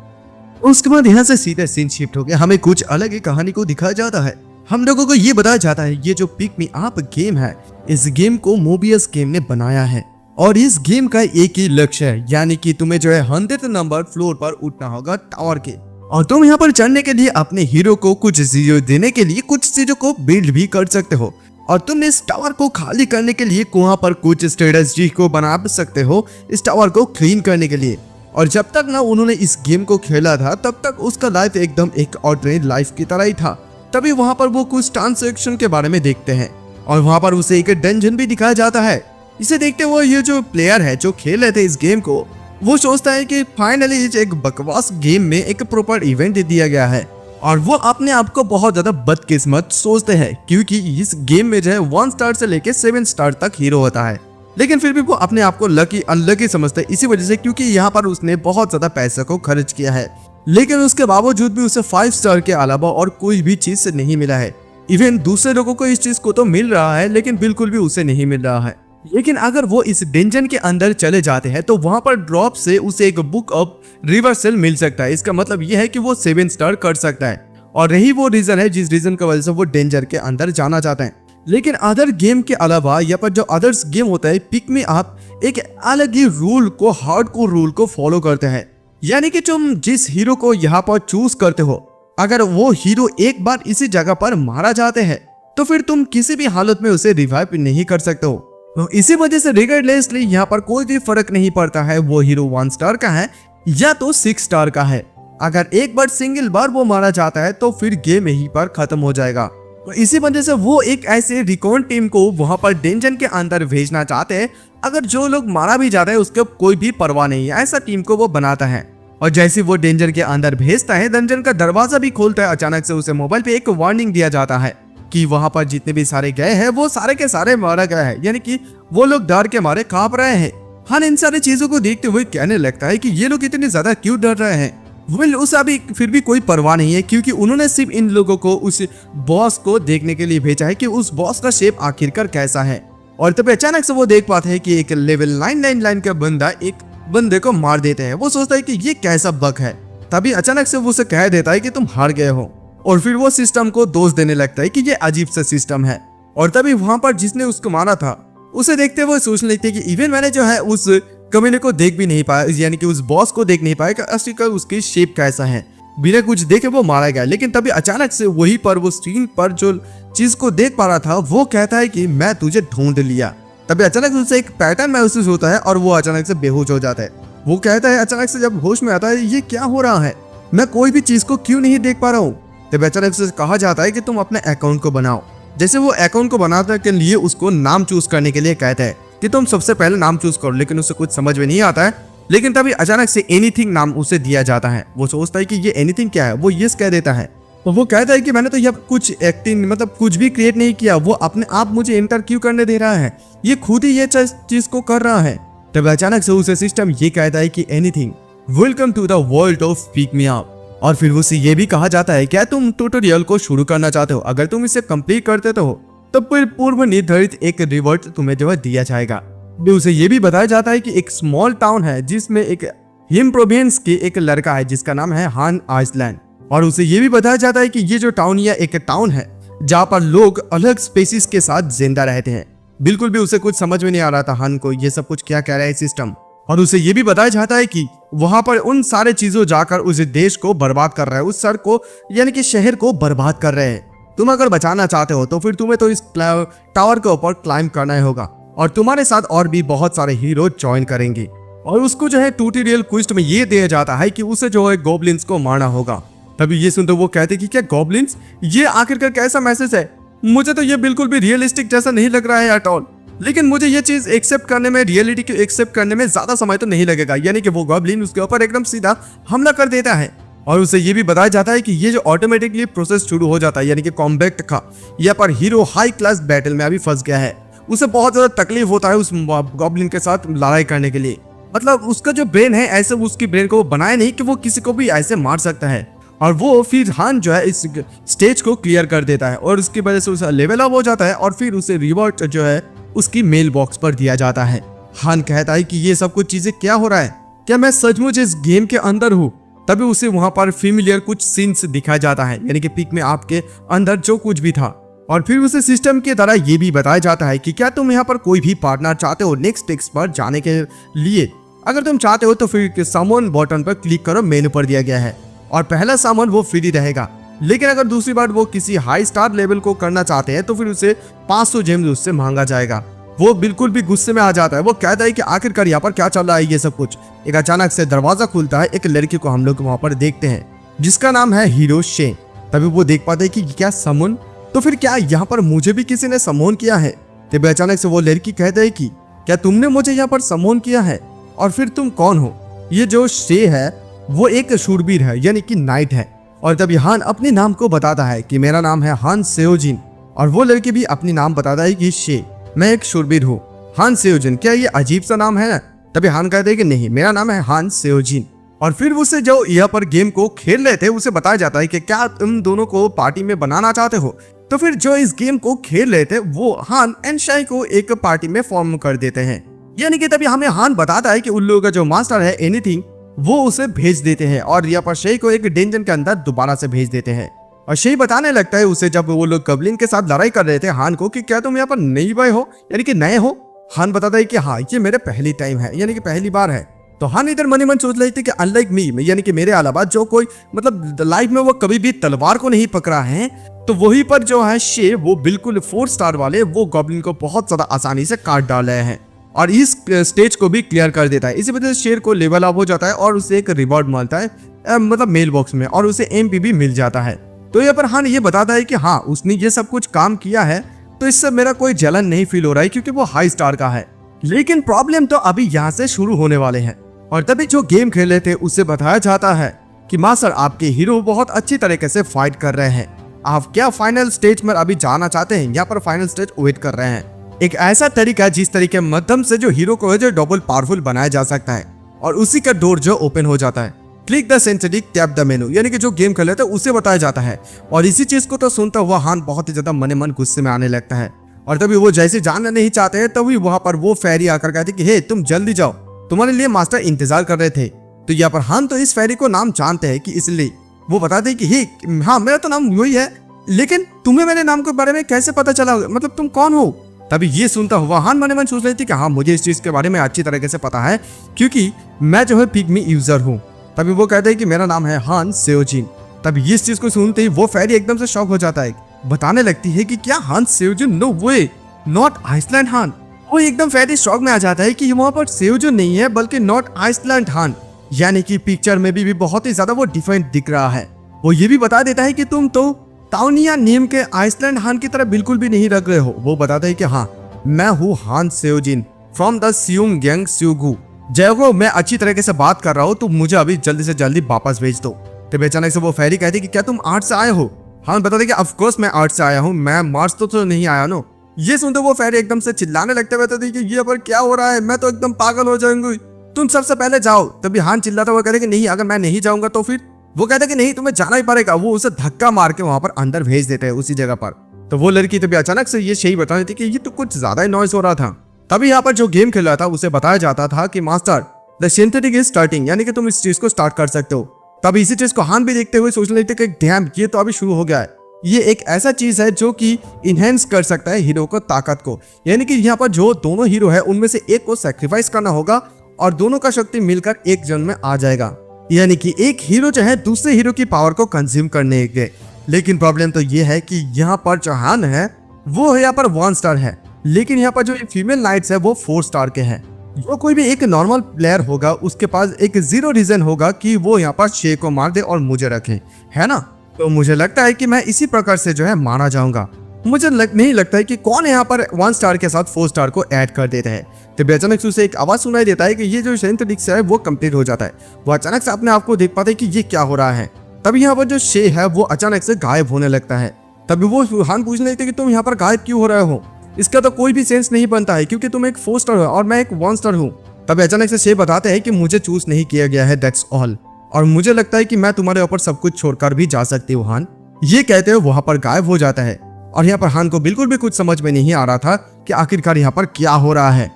Speaker 1: उसके बाद यहाँ से सीधे सीन शिफ्ट हो गया, हमें कुछ अलग ही कहानी को दिखाया जाता है। हम लोगों को ये बताया जाता है ये जो पिक मी अप गेम है, इस गेम को मोबियस गेम ने बनाया है। और इस गेम का एक ही लक्ष्य है, यानी कि तुम्हें जो है 100 नंबर फ्लोर पर उठना होगा टावर के। और तुम यहाँ पर चढ़ने के लिए अपने हीरो को कुछ चीजों देने के लिए कुछ चीजों को बिल्ड भी कर सकते हो। और तुम इस टावर को खाली करने के लिए वहाँ पर कुछ स्ट्रेटजी को बना सकते हो इस टावर को क्लीन करने के लिए। और जब तक ना उन्होंने इस गेम को खेला था तब तक उसका लाइफ एकदम एक ऑर्डिनरी लाइफ की तरह ही था। तभी वहाँ पर वो कुछ ट्रांसैक्शन के बारे में देखते हैं और वहाँ पर उसे एक डंजन भी दिखाया जाता है। इसे देखते हुए ये जो प्लेयर है जो खेल रहे थे इस गेम को, वो सोचता है कि फाइनली एक बकवास गेम में एक प्रॉपर इवेंट दिया गया है। और वो अपने आप को बहुत ज्यादा बदकिस्मत सोचते हैं, क्योंकि इस गेम में जो है 1 स्टार से लेके 7 स्टार तक हीरो होता है। लेकिन फिर भी वो अपने आप को लकी अनलकी समझते हैं, इसी वजह से क्योंकि यहाँ पर उसने बहुत ज्यादा पैसे को खर्च किया है। लेकिन उसके बावजूद भी उसे 5 स्टार के अलावा और कोई भी चीज से नहीं मिला है। इवन दूसरे लोगों को इस चीज को तो मिल रहा है, लेकिन बिल्कुल भी उसे नहीं मिल रहा है। लेकिन अगर वो इस डेंजन के अंदर चले जाते हैं तो वहां पर ड्रॉप से उसे एक बुक ऑफ रिवर्सल मिल सकता है। इसका मतलब यह है कि वो 7 स्टार कर सकता है। और यही वो रीजन है जिस रीजन की वजह से वो डेंजर के अंदर जाना चाहते हैं। लेकिन अदर गेम के अलावा यहाँ पर जो अदर्स गेम होता है पिक में आप एक अलग ही रूल को, हार्डकोर रूल को फॉलो करते हैं। यानी कि तुम जिस हीरो को यहाँ पर चूज करते हो, अगर वो हीरो एक बार इसी जगह पर मारा जाते हैं तो फिर तुम किसी भी हालत में उसे रिवाइव नहीं कर सकते हो। तो इसी वजह से रिगार्डलेसली यहाँ पर कोई भी फर्क नहीं पड़ता है वो हीरो 1 स्टार का है या तो 6 स्टार का है। अगर एक बार सिंगल बार वो मारा जाता है तो फिर गेम यहीं पर खत्म हो जाएगा। तो इसी वजह से वो एक ऐसे रिकॉन टीम को वहां पर डेंजन के अंदर भेजना चाहते हैं। अगर जो लोग मारा भी जाता है उसके कोई भी परवाह नहीं है, ऐसा टीम को वो बनाता है। और जैसे वो डेंजन के अंदर भेजता है, डेंजन का दरवाजा भी खोलता है। अचानक से उसे मोबाइल पे एक वार्निंग दिया जाता है कि वहां पर जितने भी सारे गए हैं वो सारे के सारे मारा गया है, यानी कि वो लोग डर के मारे कांप रहे हैं। हान इन सारी चीजों को देखते हुए कहने लगता है कि ये लोग इतने ज्यादा क्यों डर रहे हैं। वेल उसे अभी फिर भी कोई परवाह नहीं है, क्योंकि उन्होंने सिर्फ इन लोगों को उस बॉस को देखने के लिए भेजा है कि उस बॉस का शेप आखिरकार कैसा है। और तभी अचानक से वो देख पाते हैं कि एक लेवल 999 का बंदा एक बंदे को मार देते हैं। वो सोचता है कि ये कैसा बग है। तभी अचानक से वो उसे कह देता है कि तुम हार गए हो, और फिर वो सिस्टम को दोष देने लगता है कि ये अजीब सा सिस्टम है। और तभी वहां पर जिसने उसको मारा था उसे देखते हुए सोचने लगते हैं कि इवन मैंने जो है उस कमीने को देख भी नहीं पाया, यानी कि उस बॉस को देख नहीं पाया कि असली उसकी शेप कैसा है। बिना कुछ देखे वो मारा गया। लेकिन तभी अचानक से वहीं पर वो स्क्रीन पर जो चीज को देख पा रहा था वो कहता है कि मैं तुझे ढूंढ लिया। तभी अचानक उसे एक पैटर्न महसूस होता है और वो अचानक से बेहोश हो जाता है। वो कहता है अचानक से जब होश में आता है, ये क्या हो रहा है, मैं कोई भी चीज को क्यों नहीं देख पा रहा हूँ। तभी अचानक से कहा जाता है कि तुम अपने अकाउंट को बनाओ। जैसे वो अकाउंट को बनाने के लिए उसको नाम चूज करने के लिए कहता है कि तुम सबसे पहले नाम चूज करो, लेकिन उसे कुछ समझ में नहीं आता है। लेकिन तभी अचानक से एनीथिंग नाम उसे दिया जाता है। वो सोचता है कि ये एनीथिंग क्या है, वो यस कह देता है। तो वो कहता है कि मैंने तो यह कुछ एक्टिंग मतलब कुछ भी क्रिएट नहीं किया, वो अपने आप मुझे एंटर क्यों करने दे रहा है, ये खुद ही ये चीज को कर रहा है। तब अचानक से उसे सिस्टम ये कहता है कि anything welcome to the world of pick me up. और फिर उसे ये भी कहा जाता है क्या तुम ट्यूटोरियल को शुरू करना चाहते हो, अगर तुम इसे कंप्लीट करते तो फिर पूर्व निर्धारित एक रिवॉर्ड तुम्हें जो है दिया जाएगा। उसे ये भी बताया जाता है कि एक स्मॉल टाउन है जिसमें एक हिम प्रोविंस के एक लड़का है जिसका नाम है हान आइसलैंड। और उसे ये भी बताया जाता है कि ये जो टाउन या एक टाउन है जहाँ पर लोग अलग स्पेसीज के साथ जिंदा रहते हैं। बिल्कुल भी उसे कुछ समझ में नहीं आ रहा था हान को ये सब कुछ क्या कह रहा है सिस्टम। और उसे ये भी बताया जाता है कि वहां पर उन सारे चीजों जाकर उस देश को बर्बाद कर रहा है, उस सर को यानी कि शहर को बर्बाद कर रहे हैं। तुम अगर बचाना चाहते हो तो फिर तुम्हें तो इस टावर के ऊपर क्लाइंब करना ही होगा, और तुम्हारे साथ और भी बहुत सारे हीरो ज्वाइन करेंगे। और उसको जो है ट्यूटोरियल क्विस्ट में ये दिया जाता है कि उसे जो है गॉब्लिन्स को मारना होगा। तभी ये सुनते वो कहते कि क्या गॉब्लिन्स, ये आखिरकार कैसा मैसेज है, मुझे तो ये बिल्कुल भी रियलिस्टिक जैसा नहीं लग रहा है एट ऑल। लेकिन मुझे ये चीज एक्सेप्ट करने में, रियलिटी को एक्सेप्ट करने में ज्यादा समय तो नहीं लगेगा। यानी कि वो गॉब्लिन उसके ऊपर एकदम सीधा हमला कर देता है। और उसे ये भी बताया जाता है कि ये जो ऑटोमेटिकली प्रोसेस शुरू हो जाता है, यानी कि कॉम्बैक्ट का यहाँ पर हीरो हाई क्लास बैटल में अभी फंस गया है। उसे बहुत ज्यादा तकलीफ होता है उस गॉब्लिन के साथ लड़ाई करने के लिए। मतलब उसका जो ब्रेन है ऐसे उसकी ब्रेन को बनाया नहीं कि वो किसी को भी ऐसे मार सकता है। और वो फिर हान जो है इस स्टेज को क्लियर कर देता है और उसकी वजह से उसे लेवल अप हो जाता है। और फिर उसे रिवॉर्ड जो है उसकी मेल बॉक्स पर दिया जाता है। हान कहता है कि ये सब कुछ चीजें क्या हो रहा है, क्या मैं सचमुच इस गेम के अंदर हूँ। तभी उसे वहां पर फेमिलियर कुछ सीन्स दिखाया जाता है, यानी कि पिक में आपके अंदर जो कुछ भी था। और फिर उसे सिस्टम के द्वारा ये भी बताया जाता है कि क्या तुम यहाँ पर कोई भी पार्टनर चाहते हो नेक्स्ट टेक्स्ट पर जाने के लिए। अगर तुम चाहते हो तो फिर समवन बटन पर क्लिक करो, मेनू पर दिया गया है। और पहला समवन वो फ्री रहेगा। लेकिन अगर दूसरी बार वो किसी हाई स्टार लेवल को करना चाहते हैं तो फिर उसे 500 जेम्स उससे मांगा जाएगा। वो बिल्कुल भी गुस्से में आ जाता है। वो कहता है कि आखिरकार यहाँ पर क्या चल रहा है ये सब कुछ। एक अचानक से दरवाजा खुलता है, एक लड़की को हम लोग वहां पर देखते हैं जिसका नाम है हीरो शे। तभी वो देख पाते हैं कि क्या समन, तो फिर क्या यहाँ पर मुझे भी किसी ने समोन किया है। तभी अचानक से वो लड़की कहता है कि क्या तुमने मुझे यहाँ पर समोन किया है, और फिर तुम कौन हो। ये जो शे है वो एक शूरवीर है, यानी कि नाइट है। और तभी हान अपने नाम को बताता है कि मेरा नाम है हान सेओजिन। और वो लड़की भी अपनी नाम बताता है कि शे, मैं एक शूरवीर हूँ। हान सेओजिन, क्या ये अजीब सा नाम है। तभी हान कहते हैं कि नहीं, मेरा नाम है हान सेओजिन। और फिर उसे जो यहाँ पर गेम को खेल रहे थे उसे बताया जाता है कि क्या तुम दोनों को पार्टी में बनाना चाहते हो। तो फिर जो इस गेम को खेल रहे थे वो हान एंड शाई को एक पार्टी में फॉर्म कर देते हैं। यानी कि तभी हमें हान बताता है कि उन लोगों का जो मास्टर है एनीथिंग वो उसे भेज देते हैं, और यहाँ पर शे को एक डेंजन के अंदर दोबारा से भेज देते हैं। और शे बताने लगता है उसे जब वो लोग गॉब्लिन के साथ लड़ाई कर रहे थे हान को कि क्या तुम यहाँ पर नई बॉय हो, यानी कि नए हो। हान बताता है कि हाँ ये मेरे पहली टाइम है, यानी कि पहली बार है। तो हान इधर मनी मन सोच रहे थे कि अनलाइक मी, यानी कि मेरे अलावा जो कोई मतलब लाइफ में वो कभी भी तलवार को नहीं पकड़ा है, तो वहीं पर जो है शे वो बिल्कुल 4 स्टार वाले वो गॉब्लिन को बहुत ज्यादा आसानी से काट डाल रहे हैं और इस स्टेज को भी क्लियर कर देता है। इसी वजह से शेर को लेवल अप हो जाता है और उसे एक रिवॉर्ड मिलता है मतलब मेल बॉक्स में, और उसे एमपी भी मिल जाता है। तो यहाँ पर हान ये बताता है कि हाँ उसने ये सब कुछ काम किया है, तो इससे मेरा कोई जलन नहीं फील हो रहा है क्योंकि वो हाई स्टार का है। लेकिन प्रॉब्लम तो अभी यहाँ से शुरू होने वाले हैं। और तभी जो गेम खेले थे उससे बताया जाता है कि मास्टर आपके हीरो बहुत अच्छी तरीके से फाइट कर रहे हैं, आप क्या फाइनल स्टेज में अभी जाना चाहते हैं। यहाँ पर फाइनल स्टेज वेट कर रहे हैं। एक ऐसा तरीका जिस तरीके माध्यम से जो हीरो को है जो डबल पावरफुल बनाया जा सकता है और उसी का डोर जो ओपन हो जाता है। Click the synthetic tap the मेनू, यानी कि जो गेम खेल रहे थे उसे बताया जाता है। और इसी चीज को तो सुनता हुआ हान बहुत ही ज्यादा मने मन गुस्से में आने लगता है। और तभी वो जैसे जानना नहीं चाहते हैं तभी वहां पर वो फेरी आकर कहते कि हे तुम जल्दी जाओ, तुम्हारे लिए मास्टर इंतजार कर रहे थे। तो यहाँ पर हान तो इस फेरी को नाम जानते हैं कि इसलिए वो बताते हैं कि हे हाँ मेरा तो नाम वही है, लेकिन तुम्हें मेरे नाम के बारे में कैसे पता चला, मतलब तुम कौन हो। तभी ये सुनता हुआ हान मने मन सोच रही थी कि हाँ मुझे इस चीज के बारे में अच्छी तरीके से पता है क्योंकि मैं जो है पिग्मी यूजर हूँ। तभी वो कहते हैं कि मेरा नाम है हान सेओजिन। तभी इस चीज को सुनते ही वो फेरी एकदम से शॉक हो जाता है, बताने लगती है कि क्या हान Seojin, no way, not Iceland हान। वो एकदम फेरी शॉक में आ जाता है कि वहाँ पर सेओजिन नहीं है बल्कि नॉट आइसलैंड हान, यानी कि पिक्चर में भी बहुत ही ज्यादा वो डिफरेंट दिख रहा है। वो ये भी बता देता है कि तुम तो ताउनिया नेम के आइसलैंड हान की तरह बिल्कुल भी नहीं लग रहे हो। वो बताता है कि हाँ मैं हूँ हान Seojin from the Siyum gang स्यूगू। जयगो मैं अच्छी तरीके से बात कर रहा हूँ, तो मुझे अभी जल्दी से जल्दी वापस भेज दो। तब अचानक से वो फेरी कहती कि क्या तुम आर्ट से आए हो। हान बताते कि ऑफ कोर्स मैं आर्ट से आया हूँ, मैं मार्स तो नहीं आया नो। ये सुनते वो फेरी एकदम से चिल्लाने लगते हुए बताती कि ये पर क्या हो रहा है, मैं तो एकदम पागल हो जाऊंगी, तुम सबसे पहले जाओ। तभी हान चिल्लाता हुआ कहते कि नहीं अगर मैं नहीं जाऊंगा तो फिर। वो कहते कि नहीं तुम्हें जाना ही पड़ेगा। वो उसे धक्का मार के वहां पर अंदर भेज देते हैं उसी जगह पर। तो वो लड़की तभी अचानक से ये सही बता देती कि ये तो कुछ ज्यादा ही नॉइस हो रहा था। तभी यहाँ पर जो गेम खेल रहा था उसे बताया जाता था कि master the synthetic is starting, यानी कि तुम इस चीज को स्टार्ट कर सकते हो। तभी इसी चीज को हान भी देखते हुए सोचने लगते कि डैम ये तो अभी शुरू हो गया है, ये एक ऐसा चीज है जो कि इनहेंस कर सकता है हीरो को ताकत को, यानी कि यहाँ पर जो दोनों हीरो है उनमें से एक को सैक्रिफाइस करना होगा और दोनों का शक्ति मिलकर एक जन में आ जाएगा, यानी कि एक हीरो जो है दूसरे हीरो की पावर को कंज्यूम करने के। लेकिन प्रॉब्लम तो ये है कि यहाँ पर जो हान है वो यहाँ पर 1 स्टार है, लेकिन यहाँ पर जो फीमेल नाइट्स है वो 4 स्टार के हैं। जो कोई भी एक नॉर्मल प्लेयर होगा उसके पास एक 0 रीजन होगा कि वो यहाँ पर शे को मार दे और मुझे रखे, है ना। तो मुझे लगता है कि मैं इसी प्रकार से जो है मारा जाऊंगा। मुझे नहीं लगता है कि कौन यहाँ पर 1 स्टार के साथ 4 स्टार को ऐड कर देते हैं। तो अचानक से उसे एक आवाज सुनाई देता है कि ये जो सिंथेटिक्स है वो कंप्लीट हो जाता है। वो अचानक से अपने आप को देख पाता है कि ये क्या हो रहा है। तभी यहाँ पर जो शे है वो अचानक से गायब होने लगता है। तभी वो हान पूछने लगते कि तुम यहाँ पर गायब क्यों हो रहे हो, इसका तो कोई भी सेंस नहीं बनता है क्योंकि तुम एक 4 स्टार हो और मैं एक 1 स्टार हूँ। तभी अचानक से शे बताते हैं कि मुझे चूज नहीं किया गया है, दैट्स ऑल, और मुझे लगता है कि मैं तुम्हारे ऊपर सब कुछ छोड़कर भी जा सकती हूँ हान। ये कहते हुए वहां पर गायब हो जाता है और यहाँ पर हान को बिल्कुल भी कुछ समझ में नहीं आ रहा था कि आखिरकार यहाँ पर क्या हो रहा है।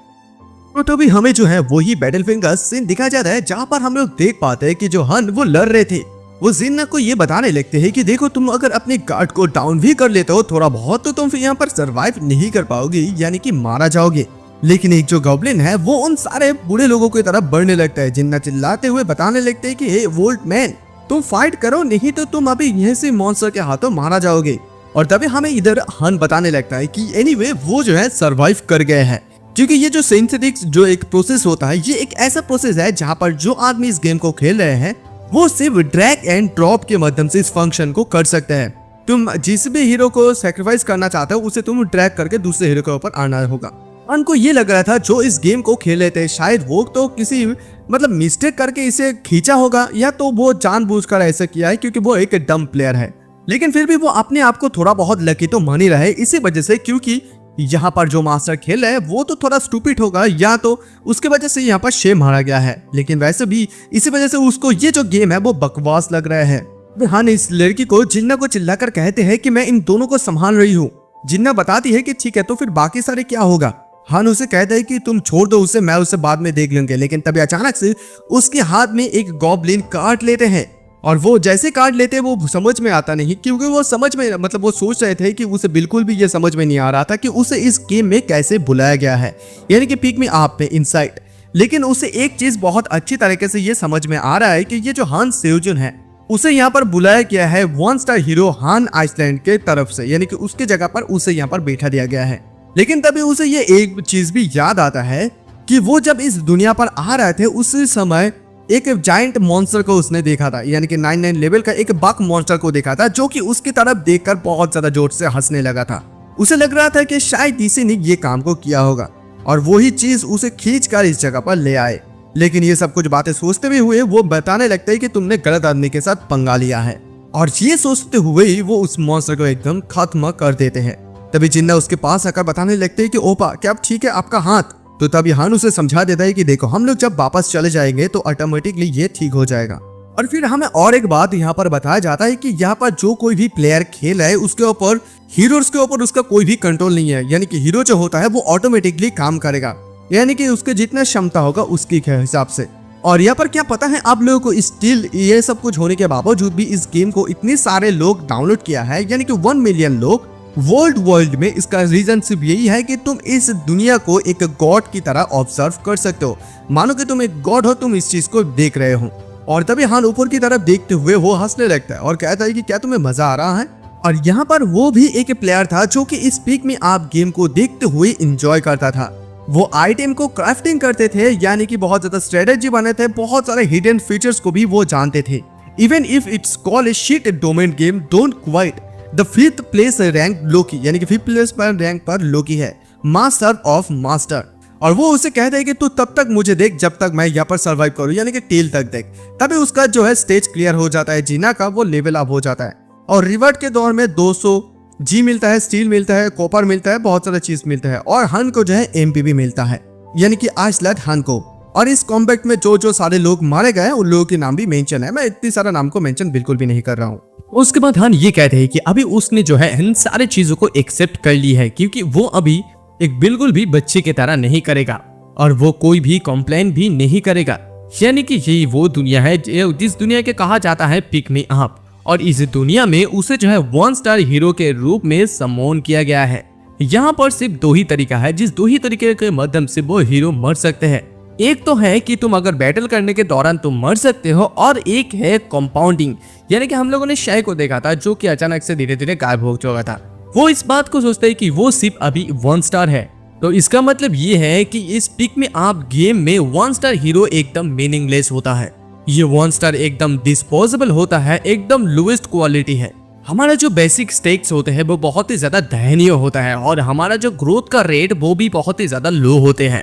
Speaker 1: तो अभी हमें जो है वही बैटलफील्ड का सीन दिखाया जाता है जहाँ पर हम लोग देख पाते हैं कि जो हन वो लड़ रहे थे वो जिन्ना को ये बताने लगते हैं कि देखो तुम अगर अपने गार्ड को डाउन भी कर लेते हो थोड़ा बहुत तो तुम फिर यहाँ पर सरवाइव नहीं कर पाओगे, यानी कि मारा जाओगे। लेकिन एक जो गॉब्लिन है वो उन सारे बूढ़े लोगों की तरफ बढ़ने लगता है। जिन्ना चिल्लाते हुए बताने लगते हैं कि हे वोल्ट मैन तुम फाइट करो, नहीं तो तुम अभी यहीं से मॉन्स्टर के हाथों मारा जाओगे। और तभी हमें इधर हन बताने लगता है कि एनीवे वो जो है सरवाइव कर गए हैं, क्योंकि ये जो सिंथेटिक्स जो एक प्रोसेस होता है ये एक ऐसा प्रोसेस है जहाँ पर जो आदमी इस गेम को खेल रहे हैं वो सिर्फ ड्रैग एंड ड्रॉप के माध्यम से इस फंक्शन को कर सकते हैं। तुम जिस भी हीरो को सैक्रिफाइस करना चाहते हो उसे तुम ड्रैग करके दूसरे हीरो के ऊपर आना होगा। उनको ये लग रहा था जो इस गेम को खेल रहे थे शायद वो तो किसी मतलब मिस्टेक करके इसे खींचा होगा या तो वो जानबूझकर ऐसा किया है क्योंकि वो एक डम प्लेयर है, लेकिन फिर भी वो अपने आप को थोड़ा बहुत लकी तो मान ही रहे इसी वजह से क्योंकि यहाँ पर जो मास्टर खेल रहा है वो तो थोड़ा स्टूपिड होगा या तो उसके वजह से यहाँ पर शे मारा गया है, लेकिन वैसे भी इसी वजह से उसको ये जो गेम है वो बकवास लग रहा है। हान इस लड़की को जिन्ना को चिल्लाकर कहते हैं कि मैं इन दोनों को संभाल रही हूँ। जिन्ना बताती है कि ठीक है तो फिर बाकी सारे क्या होगा। हान उसे कहता है कि तुम छोड़ दो उसे, मैं उसे बाद में देख लूंगे। लेकिन तभी अचानक से उसके हाथ में एक गॉब्लिन काट लेते हैं और वो जैसे काट लेते हैं वो समझ में आता नहीं क्योंकि वो समझ में मतलब वो सोच रहे थे कि उसे बिल्कुल भी ये समझ में नहीं आ रहा था कि उसे इस गेम में कैसे बुलाया गया है, यानी कि पिक मी आप पे इनसाइड। लेकिन उसे एक चीज बहुत अच्छी तरीके से ये समझ में आ रहा है कि ये जो हान सेओजुन है उसे यहाँ पर बुलाया गया है 1 स्टार हीरो हान आइसलैंड के तरफ से, यानी कि उसके जगह पर उसे यहाँ पर बैठा दिया गया है। लेकिन तभी उसे ये एक चीज भी याद आता है कि वो जब इस दुनिया पर आ रहे थे उसी समय एक जायंट मॉन्स्टर को उसने देखा था, यानी कि 99 लेवल का एक बक मॉन्स्टर को देखा था जो कि उसकी तरफ देखकर बहुत ज्यादा जोर से हंसने लगा था। उसे लग रहा था कि शायद इसी ने ये काम को किया होगा और वही चीज उसे खींचकर इस जगह पर ले आए। लेकिन ये सब कुछ बातें सोचते हुए वो बताने लगता है कि तुमने गलत आदमी के साथ पंगा लिया है, और ये सोचते हुए ही वो उस मॉन्स्टर को एकदम खत्म कर देते हैं। तभी जिन्ना उसके पास आकर बताने लगते हैं कि ओपा क्या अब ठीक है आपका हाथ। तो तभी हान उसे समझा देता है कि देखो हम लोग जब वापस चले जाएंगे तो ऑटोमेटिकली ये ठीक हो जाएगा। और फिर हमें और एक बात यहाँ पर बताया जाता है कि यहाँ पर जो कोई भी प्लेयर खेल है उसके ऊपर हीरोज के ऊपर उसका कोई भी कंट्रोल नहीं है, यानी कि हीरो जो होता है वो ऑटोमेटिकली काम करेगा, यानी कि उसके जितना क्षमता होगा उसके हिसाब से। और यहाँ पर क्या पता है आप लोगों को, स्टिल ये सब कुछ होने के बावजूद भी इस गेम को इतने सारे लोग डाउनलोड किया है, यानी कि 1 मिलियन लोग वर्ल्ड में। इसका रीजन सिर्फ यही है कि तुम इस दुनिया को एक गॉड की तरह ऑब्जर्व कर सकते हो, मानो कि तुम एक गॉड हो, तुम इस चीज को देख रहे हो। और तभी हान ऊपर की तरफ देखते हुए वो हंसने लगता है और कहता है कि क्या तुम्हें मजा आ रहा है। और यहाँ पर वो भी एक प्लेयर था जो कि इस पीक में आप गेम को देखते हुए इंजॉय करता था। वो आइटम को क्राफ्टिंग करते थे, यानी कि बहुत ज्यादा स्ट्रेटेजी बने थे, बहुत सारे हिडन फीचर्स को भी वो जानते थे। Even if it's called a shit domain game, don't quite the 5th place rank लोकी, यानी कि 5th प्लेस पर रैंक पर लोकी है, मास्टर ऑफ मास्टर। और वो उसे कहता है कि तू तब तक मुझे देख जब तक मैं यहाँ पर सरवाइव करूँ, यानी कि टेल तक देख। तभी उसका जो है स्टेज क्लियर हो जाता है, जीना का वो लेवल अप हो जाता है। और रिवर्ट के दौर में 200 जी मिलता है, स्टील मिलता है, कॉपर मिलता है, बहुत सारा चीज मिलता है। और हन को जो है एमपी भी मिलता है, यानी कि आइसलैंड हन को। और इस कॉम्बैक्ट में जो सारे लोग मारे गए उन लोगों के नाम भी मेंशन है, मैं इतनी सारा नाम को मेंशन बिल्कुल भी नहीं कर रहा हूँ।
Speaker 2: उसके बाद हन ये कहते हैं कि अभी उसने जो है इन सारे चीजों को एक्सेप्ट कर ली है, क्योंकि वो अभी एक बिल्कुल भी बच्चे की तरह नहीं करेगा और वो कोई भी कंप्लेन भी नहीं करेगा। यानी कि यही वो दुनिया है जिस दुनिया के कहा जाता है पिक मी अप, और इस दुनिया में उसे जो है 1 स्टार हीरो के रूप में सम्मान किया गया है। यहाँ पर सिर्फ 2 ही तरीका है जिस 2 ही तरीके के माध्यम से वो हीरो मर सकते हैं। एक तो है कि तुम अगर बैटल करने के दौरान तुम मर सकते हो, और एक है कंपाउंडिंग, यानी कि हम लोगों ने शय को देखा था जो कि अचानक से धीरे धीरे गायब हो चुका था। वो इस बात को सोचते है कि वो सिर्फ अभी 1 स्टार है। तो इसका मतलब ये है कि इस पिक में आप गेम में 1 स्टार हीरो एकदम मीनिंगलेस होता है। ये 1 स्टार एकदम डिस्पोजेबल होता है, एकदम लोएस्ट क्वालिटी है। हमारा जो बेसिक स्टेक्स होते हैं वो बहुत ही ज्यादा दयनीय होता है, और हमारा जो ग्रोथ का रेट वो भी बहुत ही ज्यादा लो होते हैं।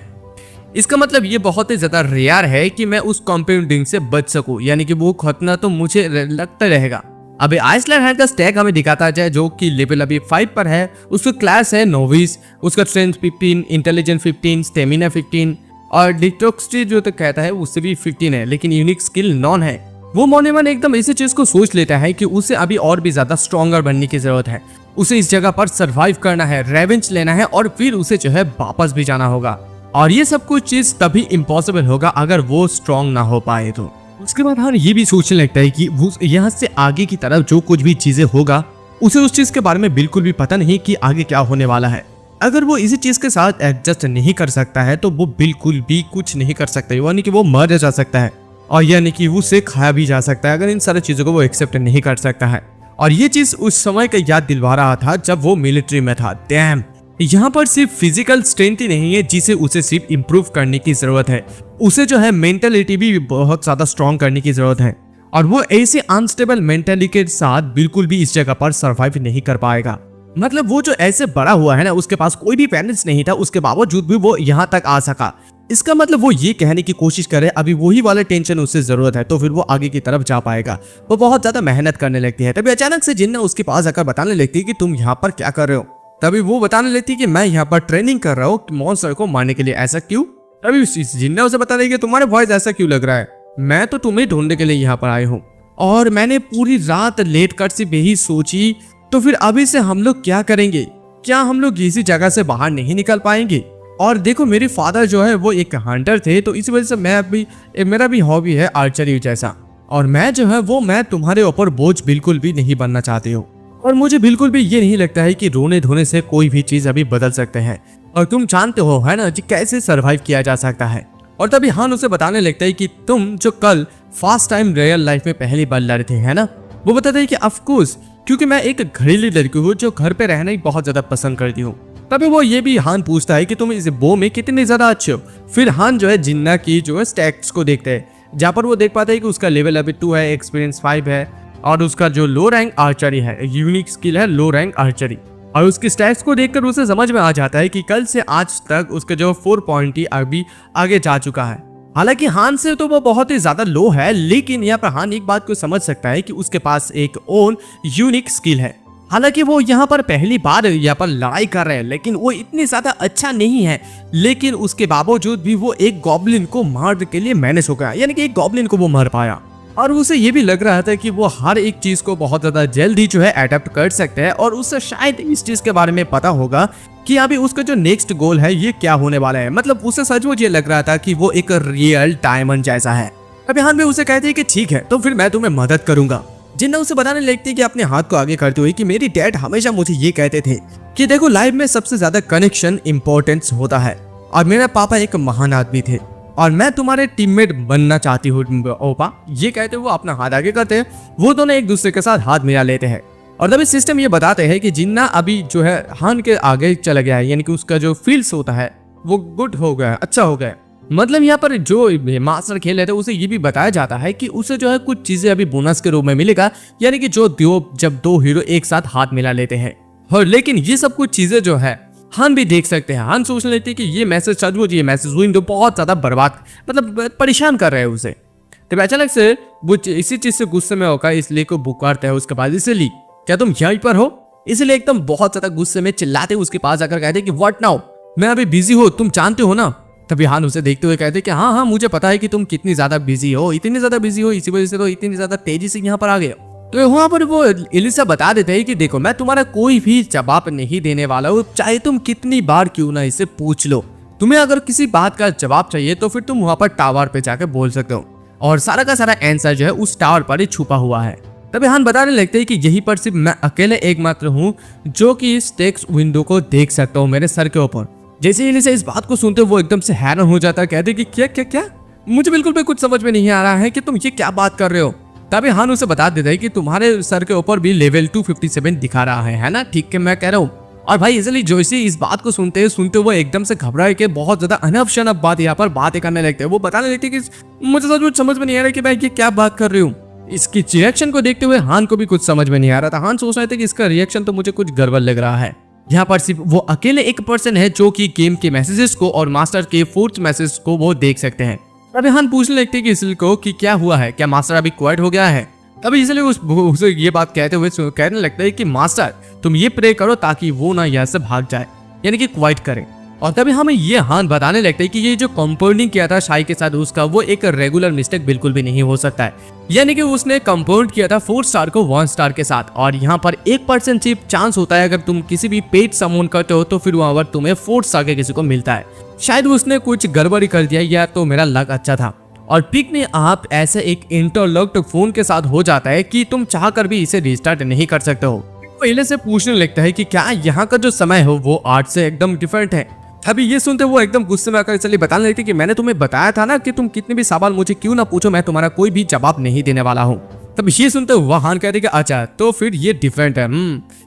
Speaker 2: इसका मतलब ये बहुत ही ज्यादा रेयर है कि मैं उस कंपाउंडिंग से बच सकूं, यानी कि वो खतना तो मुझे लगता रहेगा। अभी आइसलैंड हैंड का स्टैक हमें दिखाता है जो कि लेवल अभी 5 पर है। उसका क्लास है नोविस, उसका स्ट्रेंथ 15, इंटेलिजेंस 15, स्टेमिना 15 और डिटॉक्सिटी जो तो कहता है उससे भी 15 है, लेकिन यूनिक स्किल नॉन है। वो मोने मन एकदम इसी चीज को सोच लेता है कि उसे अभी और भी ज्यादा स्ट्रॉन्गर बनने की जरूरत है। उसे इस जगह पर सर्वाइव करना है, रेवेंज लेना है, और फिर उसे जो है वापस भी जाना होगा। और ये सब कुछ चीज तभी इम्पॉसिबल होगा अगर वो स्ट्रॉन्ग ना हो पाए तो। उसके बाद हम ये भी सोचने लगता है कि वो यहाँ से आगे की तरफ जो कुछ भी चीजें होगा उसे उस चीज के बारे में बिल्कुल भी पता नहीं कि आगे क्या होने वाला है। अगर वो इसी चीज के साथ एडजस्ट नहीं कर सकता है तो वो बिल्कुल भी कुछ नहीं कर सकता, यानी कि वो मर जा सकता है, और यानी कि उसे खाया भी जा सकता है अगर इन सारी चीजों को वो एक्सेप्ट नहीं कर सकता है। और ये चीज उस समय का याद दिलवा रहा था जब वो मिलिट्री में था। डैम, यहाँ पर सिर्फ फिजिकल स्ट्रेंथ ही नहीं है जिसे उसे सिर्फ इम्प्रूव करने की जरूरत है, उसे जो है मेंटलिटी भी बहुत ज्यादा स्ट्रॉन्ग करने की जरूरत है। और वो ऐसे अनस्टेबल मेंटलिटी के साथ बिल्कुल भी इस जगह पर सरवाइव नहीं कर पाएगा। मतलब वो जो ऐसे बड़ा हुआ है ना, उसके पास कोई भी पेरेंट्स नहीं था, उसके बावजूद भी वो यहाँ तक आ सका। इसका मतलब वो ये कहने की कोशिश करे अभी वही वाले टेंशन उससे जरूरत है तो फिर वो आगे की तरफ जा पाएगा। वो बहुत ज्यादा मेहनत करने लगती है। तभी अचानक से जिन्ना उसके पास आकर बताने लगती है कि तुम यहाँ पर क्या कर रहे हो। तभी वो बताने लगती है कि मैं यहाँ पर ट्रेनिंग कर रहा हूँ मॉन्स्टर को मारने के लिए। ऐसा क्यों? तभी जिन्ना उसे बता देगी कि तुम्हारे वॉइस ऐसा क्यों लग रहा है, मैं तो तुम्हें ढूंढने के लिए यहाँ पर आए हूँ, और मैंने पूरी रात लेट कर सिर्फ यही सोची। तो फिर अभी से हम लोग क्या करेंगे? क्या हम लोग इसी जगह से बाहर नहीं निकल पाएंगे? और देखो मेरे फादर जो है वो एक हंटर थे, तो इस वजह से मैं अभी मेरा भी हॉबी है आर्चरी जैसा, और मैं जो है वो मैं तुम्हारे ऊपर बोझ बिल्कुल भी नहीं बनना चाहती हूँ। और मुझे बिल्कुल भी ये नहीं लगता है कि रोने धोने से कोई भी चीज अभी बदल सकते हैं, और तुम जानते हो है ना कि कैसे सरवाइव किया जा सकता है। और तभी हान उसे बताने लगता है कि तुम जो कल फर्स्ट टाइम रियल लाइफ में पहली बार लड़े थे है ना, वो बताते हैं कि ऑफकोर्स, क्योंकि मैं एक घरेलू लड़की हूँ जो घर पे रहना ही बहुत ज्यादा पसंद करती हूँ। तभी वो ये भी हान पूछता है कि तुम इस बो में कितने ज्यादा अच्छे हो। फिर हान जो है जिन्ना की जो है स्टैट्स को देखते हैं, जहाँ पर वो देख पाते हैं कि उसका लेवल अभी 2 है, एक्सपीरियंस 5 है, और उसका जो लो रैंक आर्चरी है, यूनिक स्किल है लो रैंक आर्चरी। और उसकी स्टैट्स को देखकर उसे समझ में आ जाता है कि कल से आज तक उसका जो 4 पॉइंट ही अभी आगे जा चुका है। हालांकि हान से तो वो बहुत ही ज्यादा लो है, लेकिन यहाँ पर हान एक बात को समझ सकता है कि उसके पास एक ओन यूनिक स्किल है। हालांकि वो यहाँ पर पहली बार यहाँ पर लड़ाई कर रहे हैं, लेकिन वो इतनी ज्यादा अच्छा नहीं है, लेकिन उसके बावजूद भी वो एक गॉब्लिन को मारने के लिए मैनेज हो गया, यानी कि एक गॉब्लिन को वो मार पाया। और उसे ये भी लग रहा था कि वो हर एक चीज को बहुत ज्यादा जल्दी जो है अडेप्ट कर सकते हैं, और उसे शायद इस चीज के बारे में पता होगा कि अभी उसका जो नेक्स्ट गोल है ये क्या होने वाला है। मतलब उसे सचमुच ये लग रहा था कि वो एक रियल डायमंड जैसा है। अब यहाँ भी उसे कहते हैं कि ठीक है, तो फिर मैं तुम्हें मदद करूंगा। जिन्ना उसे बताने लगती है कि अपने हाथ को आगे करते हुए कि मेरी डैड हमेशा मुझे ये कहते थे कि देखो लाइफ में सबसे ज्यादा कनेक्शन इंपॉर्टेंस होता है, और मेरे पापा एक महान आदमी थे और मैं तुम्हारे टीममेट बनना चाहती हूँ ओपा। ये कहते वो अपना हाथ आगे करते हैं, वो दोनों एक दूसरे के साथ हाथ मिला लेते हैं। और तभी सिस्टम ये बताते हैं कि जिन्ना अभी जो है हान के आगे चला गया है, यानी कि उसका जो फील्ड्स होता है वो गुड हो गया, अच्छा हो गया। मतलब यहाँ पर जो मास्टर खेल रहे थे उसे ये भी बताया जाता है कि उसे जो है कुछ चीजें अभी बोनस के रूप में मिलेगा, यानी कि जब दो हीरो एक साथ हाथ मिला लेते हैं। और लेकिन ये सब कुछ चीजें जो है हान भी देख सकते हैं। हान सोचने लगते हैं कि ये मैसेज सचमुच ये मैसेज विंडो बहुत ज्यादा बर्बाद मतलब परेशान कर रहे हैं उसे। तो अचानक से वो इसी चीज से गुस्से में होकर इसलिए को पुकारता है उसके पास, इसलिए क्या तुम यहीं पर हो? इसलिए एकदम बहुत ज्यादा गुस्से में चिल्लाते उसके पास जाकर कहते कि व्हाट नाउ, मैं अभी बिजी हो, तुम जानते हो ना। तभी हान उसे देखते हुए कहते कि हाँ हाँ मुझे पता है कि तुम कितनी ज्यादा बिजी हो, इतनी ज्यादा बिजी हो, इसी वजह से तो इतनी ज्यादा तेजी से यहाँ पर आ गए। तो वहां पर वो एलिसा बता देते हैं कि देखो मैं तुम्हारा कोई भी जवाब नहीं देने वाला हूँ, चाहे तुम कितनी बार क्यों ना इसे पूछ लो। तुम्हें अगर किसी बात का जवाब चाहिए तो फिर तुम वहां पर टावर पे जाकर बोल सकते हो, और सारा का सारा आंसर जो है उस टावर पर ही छुपा हुआ है। तभी हान बताने लगते हैं कि यहीं पर सिर्फ मैं अकेले एकमात्र हूँ जो कि इस टेक्स्ट विंडो को देख सकता हूँ मेरे सर के ऊपर। जैसे एलिसा इस बात को सुनते वो एकदम से हैरान हो जाता है, कहते कि क्या क्या क्या, मुझे बिल्कुल भी कुछ समझ में नहीं आ रहा है कि तुम ये क्या बात कर रहे हो। तभी हान उसे बता देता है कि तुम्हारे सर के ऊपर भी लेवल 257 दिखा रहा है ना, ठीक है मैं कह रहा हूँ। और भाई इसलिए जोशी इस बात को सुनते वो एकदम से घबराए के बहुत ज्यादा अनफ शनफ बात यहाँ पर बातें करने लगते हैं। वो बताने लगते हैं कि मुझे सचमुच समझ में नहीं आ रहा कि मैं ये क्या बात कर रही हूँ। इसकी रिएक्शन को देखते हुए हान को भी कुछ समझ में नहीं आ रहा था। हान सोच रहे थे कि इसका रिएक्शन तो मुझे कुछ गड़बड़ लग रहा है। यहाँ पर सिर्फ वो अकेले एक पर्सन है जो कि गेम के मैसेजेस को और मास्टर के फोर्थ मैसेज को वो देख सकते हैं। तभी हान पूछने लगते हैं कि इसलिए को कि क्या हुआ है, क्या मास्टर अभी क्वाइट हो गया है। तभी इसलिए उसे ये बात कहते हुए कहने लगता है कि मास्टर तुम ये प्रे करो ताकि वो ना यहाँ से भाग जाए, यानी कि क्वाइट करे। और तभी हमें ये हान बताने लगता है कि ये जो कंपाउंडिंग किया था शाई के साथ उसका वो एक रेगुलर मिस्टेक बिल्कुल भी नहीं हो सकता है, यानी कि उसने कंपाउंड किया था 4 स्टार को 1 स्टार के साथ। और यहाँ पर 1% सिर्फ चांस होता है अगर तुम किसी भी पेट समून करते हो तो फिर वहां पर तुम्हें 4 स्टार के किसी को मिलता है। शायद उसने कुछ गड़बड़ी कर दिया या तो मेरा लक अच्छा था। और पिक में आप ऐसे एक इंटरलॉक्ड फोन के साथ हो जाता है कि तुम चाह कर भी इसे रिस्टार्ट नहीं कर सकते हो। पहले से पूछने लगता है कि क्या यहाँ का जो समय हो वो 8 से एकदम डिफरेंट है। अभी ये सुनते वो एकदम गुस्से में आकर चलिए बताने लगते कि मैंने तुम्हें बताया था ना कि तुम कितने भी सवाल मुझे क्यों ना पूछो, मैं तुम्हारा कोई भी जवाब नहीं देने वाला हूँ। तब ये सुनते हुआ हान कहते कि अच्छा तो फिर ये डिफरेंट है,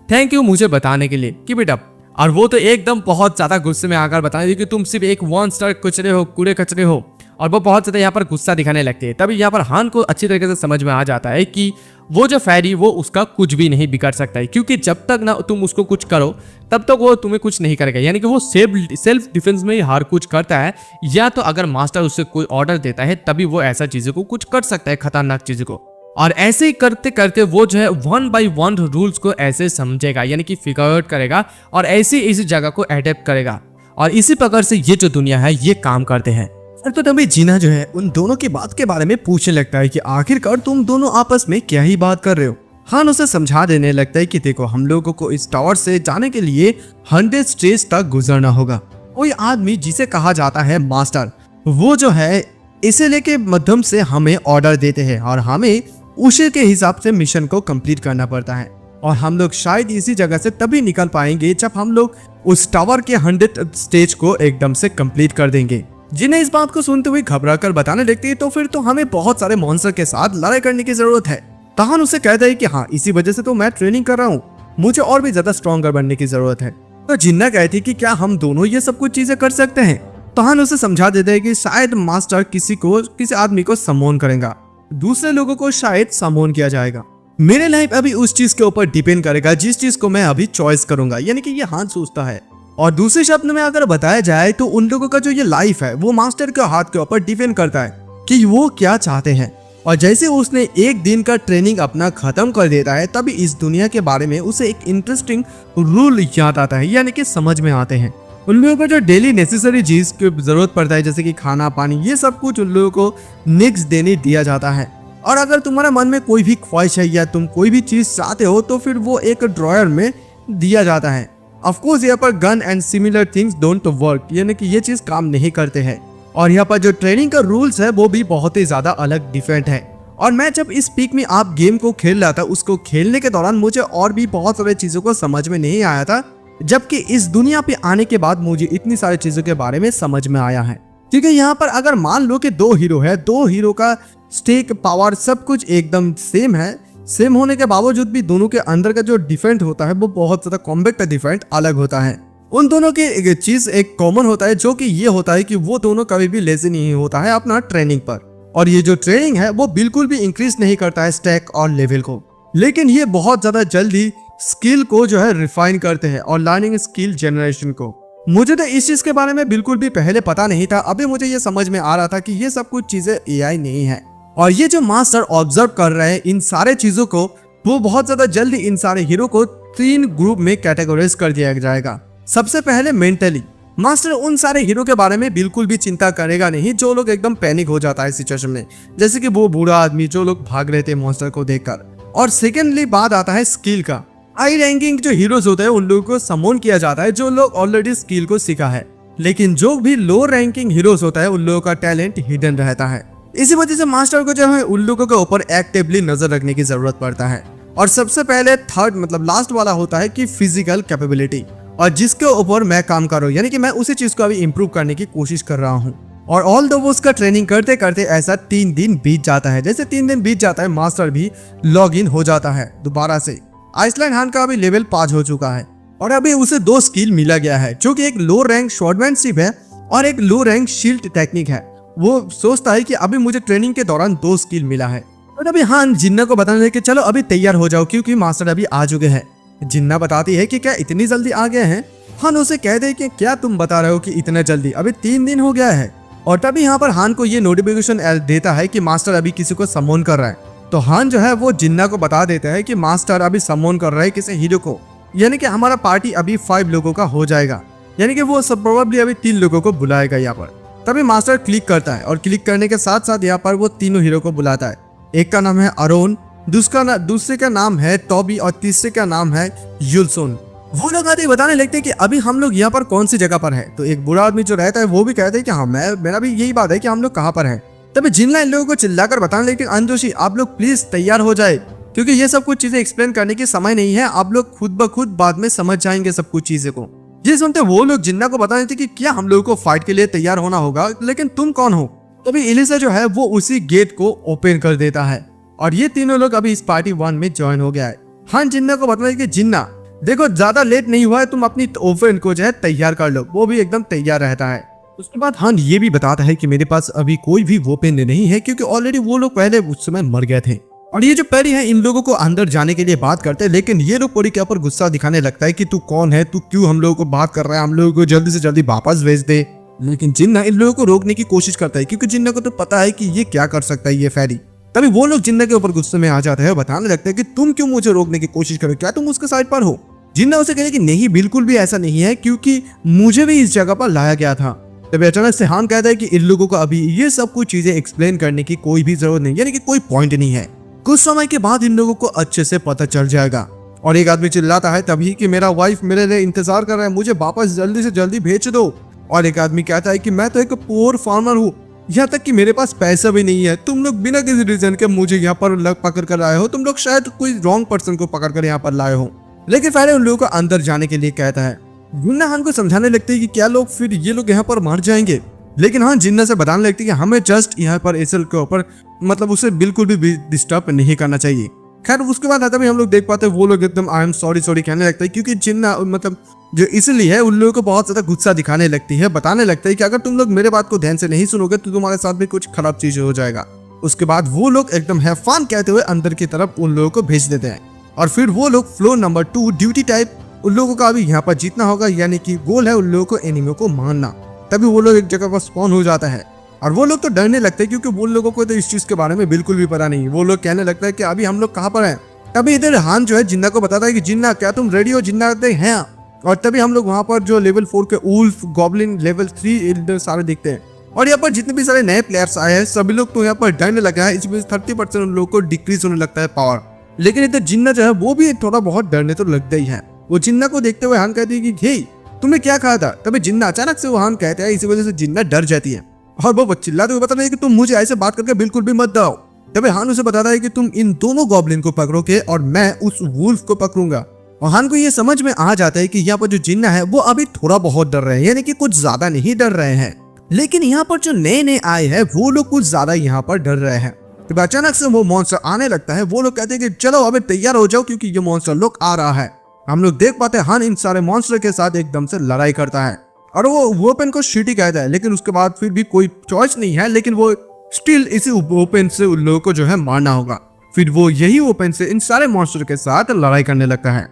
Speaker 2: थैंक यू मुझे बताने के लिए, कीप इट अप। और वो तो एकदम बहुत ज्यादा गुस्से में आकर बताने कि तुम सिर्फ एक 1 स्टार कचरे हो, कूड़े कचरे हो। और वो बहुत ज्यादा यहाँ पर गुस्सा दिखाने लगते हैं। तभी यहाँ पर हान को अच्छी तरीके से समझ में आ जाता है कि वो जो फैरी वो उसका कुछ भी नहीं बिगाड़ सकता है, क्योंकि जब तक ना तुम उसको कुछ करो तब तक वो तुम्हें कुछ नहीं करेगा। यानी कि वो सेल्फ डिफेंस में ही हर कुछ करता है, या तो अगर मास्टर उससे कोई ऑर्डर देता है तभी वो ऐसा चीजों को कुछ कर सकता है, खतरनाक चीजों को। और ऐसे ही करते करते वो जो है 1 by 1 रूल्स को ऐसे समझेगा, यानी कि फिगर आउट करेगा और ऐसी इसी जगह को एडेप्ट करेगा। और इसी प्रकार से ये जो दुनिया है ये काम करते हैं।
Speaker 1: तो तभी जीना जो है उन दोनों की बात के बारे में पूछने लगता है कि आखिरकार तुम दोनों आपस में क्या ही बात कर रहे हो। हान उसे समझा देने लगता है कि देखो हम लोगों को इस टावर से जाने के लिए 100 स्टेज तक गुजरना होगा। कोई आदमी जिसे कहा जाता है मास्टर, वो जो है इसे लेके मध्यम से हमें ऑर्डर देते हैं और हमें उसी के हिसाब से मिशन को कंप्लीट करना पड़ता है। और हम लोग शायद इसी जगह से तभी निकल पाएंगे जब हम लोग उस टावर के 100 स्टेज को एकदम से कंप्लीट कर देंगे। जिन्हें इस बात को सुनते हुए घबरा कर बताने लगती है तो फिर तो हमें बहुत सारे मॉन्स्टर के साथ लड़ाई करने की जरूरत है। तहान उसे कहता है कि हाँ इसी वजह से तो मैं ट्रेनिंग कर रहा हूँ, मुझे और भी ज्यादा स्ट्रॉन्गर बनने की जरूरत है। तो जिन्ना कहती है कि क्या हम दोनों ये सब कुछ चीजें कर सकते हैं। तहान उसे समझा देते हैं कि शायद मास्टर किसी आदमी को समोन करेगा, दूसरे लोगों को शायद समोन किया जाएगा। मेरे लाइफ अभी उस चीज के ऊपर डिपेंड करेगा जिस चीज को मैं अभी चॉइस करूंगा, यानी कि ये हान सोचता है। और दूसरे शब्द में अगर बताया जाए तो उन लोगों का जो ये लाइफ है वो मास्टर के हाथ के ऊपर डिपेंड करता है कि वो क्या चाहते हैं। और जैसे उसने एक दिन का ट्रेनिंग अपना खत्म कर देता है तभी इस दुनिया के बारे में उसे एक इंटरेस्टिंग रूल याद आता है, यानी कि समझ में आते हैं। उन लोगों को जो डेली नेसेसरी चीज की जरूरत पड़ता है जैसे कि खाना पानी, ये सब कुछ उन लोगों को नेक्स्ट दिन ही दिया जाता है। और अगर तुम्हारे मन में कोई भी ख्वाहिश है या तुम कोई भी चीज चाहते हो तो फिर वो एक ड्रॉयर में दिया जाता है। ऑफ कोर्स यहाँ पर gun and similar things don't work, यानी कि ये चीज काम नहीं करते हैं। और यहाँ पर जो ट्रेनिंग का रूल्स है वो भी बहुत ही ज्यादा अलग डिफरेंट है। और मैं जब इस पीक में आप गेम को खेल रहा था, उसको खेलने के दौरान मुझे और भी बहुत सारी चीजों को समझ में नहीं आया था, जबकि इस दुनिया पे आने के बाद मुझे इतनी सारी चीजों के बारे में समझ में आया है। क्योंकि यहाँ पर अगर मान लो कि दो हीरो है, दो हीरो का स्टेक पावर सब कुछ एकदम सेम है, सेम होने के बावजूद भी दोनों के अंदर का जो डिफरेंट होता है वो बहुत ज्यादा कॉम्पैक्ट डिफरेंट अलग होता है। उन दोनों की एक चीज एक कॉमन होता है, जो कि ये होता है कि वो दोनों कभी भी लेजी नहीं होता है अपना ट्रेनिंग पर। और ये जो ट्रेनिंग है वो बिल्कुल भी इंक्रीज नहीं करता है स्टैक और लेवल को, लेकिन ये बहुत ज्यादा जल्दी स्किल को जो है रिफाइन करते हैं और लर्निंग स्किल जनरेशन को। मुझे तो इस चीज के बारे में बिल्कुल भी पहले पता नहीं था, अभी मुझे ये समझ में आ रहा था कि ये सब कुछ चीजें एआई नहीं है। और ये जो मास्टर ऑब्जर्व कर रहे हैं इन सारे चीजों को, वो बहुत ज्यादा जल्दी इन सारे हीरो को 3 ग्रुप में कैटेगराइज कर दिया जाएगा। सबसे पहले मेंटली, मास्टर उन सारे हीरो के बारे में बिल्कुल भी चिंता करेगा नहीं जो लोग एकदम पैनिक हो जाता है सिचुएशन में, जैसे कि वो बूढ़ा आदमी जो लोग भाग रहे थे मॉन्स्टर को देखकर। और सेकेंडली बात आता है स्किल का। हाई रैंकिंग जो हीरोज होते हैं उन लोगों को समोन किया जाता है जो लोग ऑलरेडी स्किल को सीखा है, लेकिन जो भी लो रैंकिंग हीरोज होता है उन लोगों का टैलेंट हिडन रहता है। इसी वजह से मास्टर को जो है उन लोगों के ऊपर एक्टिवली नजर रखने की जरूरत पड़ता है। और सबसे पहले थर्ड मतलब लास्ट वाला होता है कि फिजिकल कैपेबिलिटी, और जिसके ऊपर मैं काम कर रहा हूँ, यानी कि मैं उसी चीज को अभी इंप्रूव करने की कोशिश कर रहा हूँ। और ऑल दो वो उसका ट्रेनिंग करते करते ऐसा 3 दिन बीत जाता है। जैसे 3 दिन बीत जाता है मास्टर भी लॉग इन हो जाता है दोबारा से। आइसलैंड हान का अभी लेवल 5 हो चुका है और अभी उसे 2 स्किल मिला गया है, जो कि एक लो रैंक शॉर्टमैनशिप है और एक लो रैंक शील्ड टेक्निक है। वो सोचता है कि अभी मुझे ट्रेनिंग के दौरान 2 स्किल मिला है। और अभी हान जिन्ना को बताने लगे कि चलो अभी तैयार हो जाओ क्योंकि मास्टर अभी आ चुके हैं। जिन्ना बताती है कि क्या इतनी जल्दी आ गए हैं। हान उसे कहते हैं कि क्या तुम बता रहे हो कि इतना जल्दी, अभी 3 दिन हो गया है। और तभी यहाँ पर हान को ये नोटिफिकेशन देता है कि मास्टर अभी किसी को समोन कर रहा है। तो हान जो है वो जिन्ना को बता देता है कि मास्टर अभी समोन कर रहा है किसी हीरो को, यानी कि हमारा पार्टी अभी 5 लोगों का हो जाएगा, यानी कि वो सब प्रोबेबली अभी 3 लोगों को बुलाएगा यहाँ पर। तभी मास्टर क्लिक करता है और क्लिक करने के साथ साथ यहाँ पर वो तीनों हीरो को बुलाता है। एक का नाम है अरोन, दूसरे का नाम है टॉबी और तीसरे का नाम है युलसोन। वो लोग आते बताने लगते हैं कि अभी हम लोग यहाँ पर कौन सी जगह पर है। तो एक बुरा आदमी जो रहता है वो भी कहता है कि हाँ मेरा भी यही बात है कि हम लोग कहाँ पर है। तभी जिन्ना इन लोगों को चिल्लाकर बताने लगते हैं अंजोशी आप लोग प्लीज तैयार हो जाए, क्योंकि ये सब कुछ चीजें एक्सप्लेन करने की समय नहीं है, आप लोग खुद ब खुद बाद में समझ जाएंगे सब कुछ चीजें को। ये सुनते वो लोग जिन्ना को बता देते कि क्या हम लोगों को फाइट के लिए तैयार होना होगा, लेकिन तुम कौन हो। तभी इलिसा जो है वो उसी गेट को ओपन कर देता है और ये तीनों लोग अभी इस पार्टी 1 में ज्वाइन हो गया है। हाँ जिन्ना को बताने कि जिन्ना देखो ज्यादा लेट नहीं हुआ है, तुम अपनी ओपन को जो है तैयार कर लो। वो भी एकदम तैयार रहता है। उसके बाद हाँ ये भी बताता है कि मेरे पास अभी कोई भी वेपन नहीं है क्योंकि ऑलरेडी वो लोग पहले उस समय मर गए थे। और ये जो पेरी है इन लोगों को अंदर जाने के लिए बात करते हैं, लेकिन ये लोग पेरी के ऊपर गुस्सा दिखाने लगता है कि तू कौन है, तू क्यों हम लोगों को बात कर रहा है, हम लोगों को जल्दी से जल्दी वापस भेज दे। लेकिन जिन्ना इन लोगों को रोकने की कोशिश करता है क्योंकि जिन्ना को तो पता है कि ये क्या कर सकता है ये फेरी। तभी वो लोग जिन्ना के ऊपर गुस्से में आ जाते हैं, बताने लगते हैं कि तुम क्यों मुझे रोकने की कोशिश करो, क्या तुम उसके साइड पर हो। जिन्ना उसे कहे कि नहीं बिल्कुल भी ऐसा नहीं है, क्योंकि मुझे भी इस जगह पर लाया गया था। तभी अचानक से हान कहता है कि इन लोगों को अभी ये सब कुछ चीजें एक्सप्लेन करने की कोई भी जरूरत नहीं, यानी कि कोई पॉइंट नहीं है। कुछ समय के बाद इन लोगों को अच्छे से पता चल जाएगा। और एक आदमी चिल्लाता है तभी कि मेरा वाइफ मेरे लिए इंतजार कर रहा है, मुझे वापस जल्दी से जल्दी भेज दो। और एक आदमी कहता है कि मैं तो एक पुअर फार्मर हूँ, यहाँ तक कि मेरे पास पैसा भी नहीं है, तुम लोग बिना किसी रीजन के मुझे यहाँ पर पकड़ कर लाए हो, तुम लोग शायद कोई रॉन्ग पर्सन को पकड़ कर यहाँ पर लाए हो। लेकिन पहले उन लोगों को अंदर जाने के लिए कहता है। जिन्ना हान को समझाने लगते हैं कि क्या लोग फिर ये लोग यहाँ पर मर जाएंगे, लेकिन हाँ जिन्ना से बताने लगते हैं कि हमें जस्ट यहाँ पर एसल के ऊपर मतलब उसे बिल्कुल भी डिस्टर्ब नहीं करना चाहिए। खैर उसके बाद आता भी हम लोग देख पाते हैं वो लोग एकदम आई एम सॉरी कहने लगता है, क्योंकि जिन्ना मतलब जो इसलिए है उन लोगों को बहुत ज्यादा गुस्सा दिखाने लगती है, बताने लगता है कि अगर तुम लोग मेरे बात को ध्यान से नहीं सुनोगे तो तुम्हारे साथ भी कुछ खराब चीज हो जाएगा। उसके बाद वो लोग एकदम हैव फन कहते हुए अंदर की तरफ उन लोगों को भेज देते हैं। और फिर वो लोग फ्लोर नंबर 2 ड्यूटी टाइप उन लोगों का अभी यहाँ पर जीतना होगा, यानी कि गोल है उन लोगों को एनिमियों को मारना। तभी वो लोग एक जगह पर स्पॉन हो जाता है और वो लोग तो डरने लगते हैं क्योंकि वो लोगों को तो इस चीज के बारे में बिल्कुल भी पता नहीं। वो लोग कहने लगता है कि अभी हम लोग कहाँ पर हैं। तभी इधर हान जो है जिन्ना को बताता है कि जिन्ना क्या तुम रेडी हो? जिन्ना कहते हैं हाँ। और तभी हम लोग वहां पर जो लेवल 4 के उल्फ, गॉब्लिन, लेवल 3 इधर सारे दिखते हैं। और यहाँ पर जितने भी सारे नए प्लेयर्स आए हैं सभी लोग तो यहाँ पर डरने लगा है। इसमें 30% उन लोगों को डिक्रीज होने लगता है पावर। लेकिन इधर जिन्ना जो है वो भी थोड़ा बहुत डरने तो लगता ही है। वो जिन्ना को देखते हुए हान कहती है कि हे तुमने क्या कहा था? तभी जिन्ना अचानक से वो हान कहता है, इसी वजह से जिन्ना डर जाती है और वो चिल्लाते हुए बताता है कि तुम मुझे ऐसे बात करके बिल्कुल भी मत दो। तभी हान उसे बताता है कि तुम इन दोनों गॉब्लिन को पकड़ोगे और मैं उस वुल्फ को पकड़ूंगा। और हान को ये समझ में आ जाता है कि यहाँ पर जो जिन्ना है वो अभी थोड़ा बहुत डर रहे हैं, यानी कि कुछ ज्यादा नहीं डर रहे हैं। लेकिन यहाँ पर जो नए नए आए हैं वो लोग कुछ ज्यादा यहाँ पर डर रहे हैं। तब अचानक से वो मॉन्स्टर आने लगता है। वो लोग कहते हैं कि चलो अबे तैयार हो जाओ क्योंकि ये मॉन्स्टर लोग आ रहा है। हम लोग देख पाते हैं हान इन सारे मॉन्स्टर के साथ एकदम से लड़ाई करता है और वो वेपन को शिटी कहता है। लेकिन उसके बाद फिर भी कोई चॉइस नहीं है, लेकिन वो स्टिल इसी वेपन से उन लोगों को जो है मारना होगा। फिर वो यही वेपन से इन सारे मॉन्स्टर के साथ लड़ाई करने लगता है।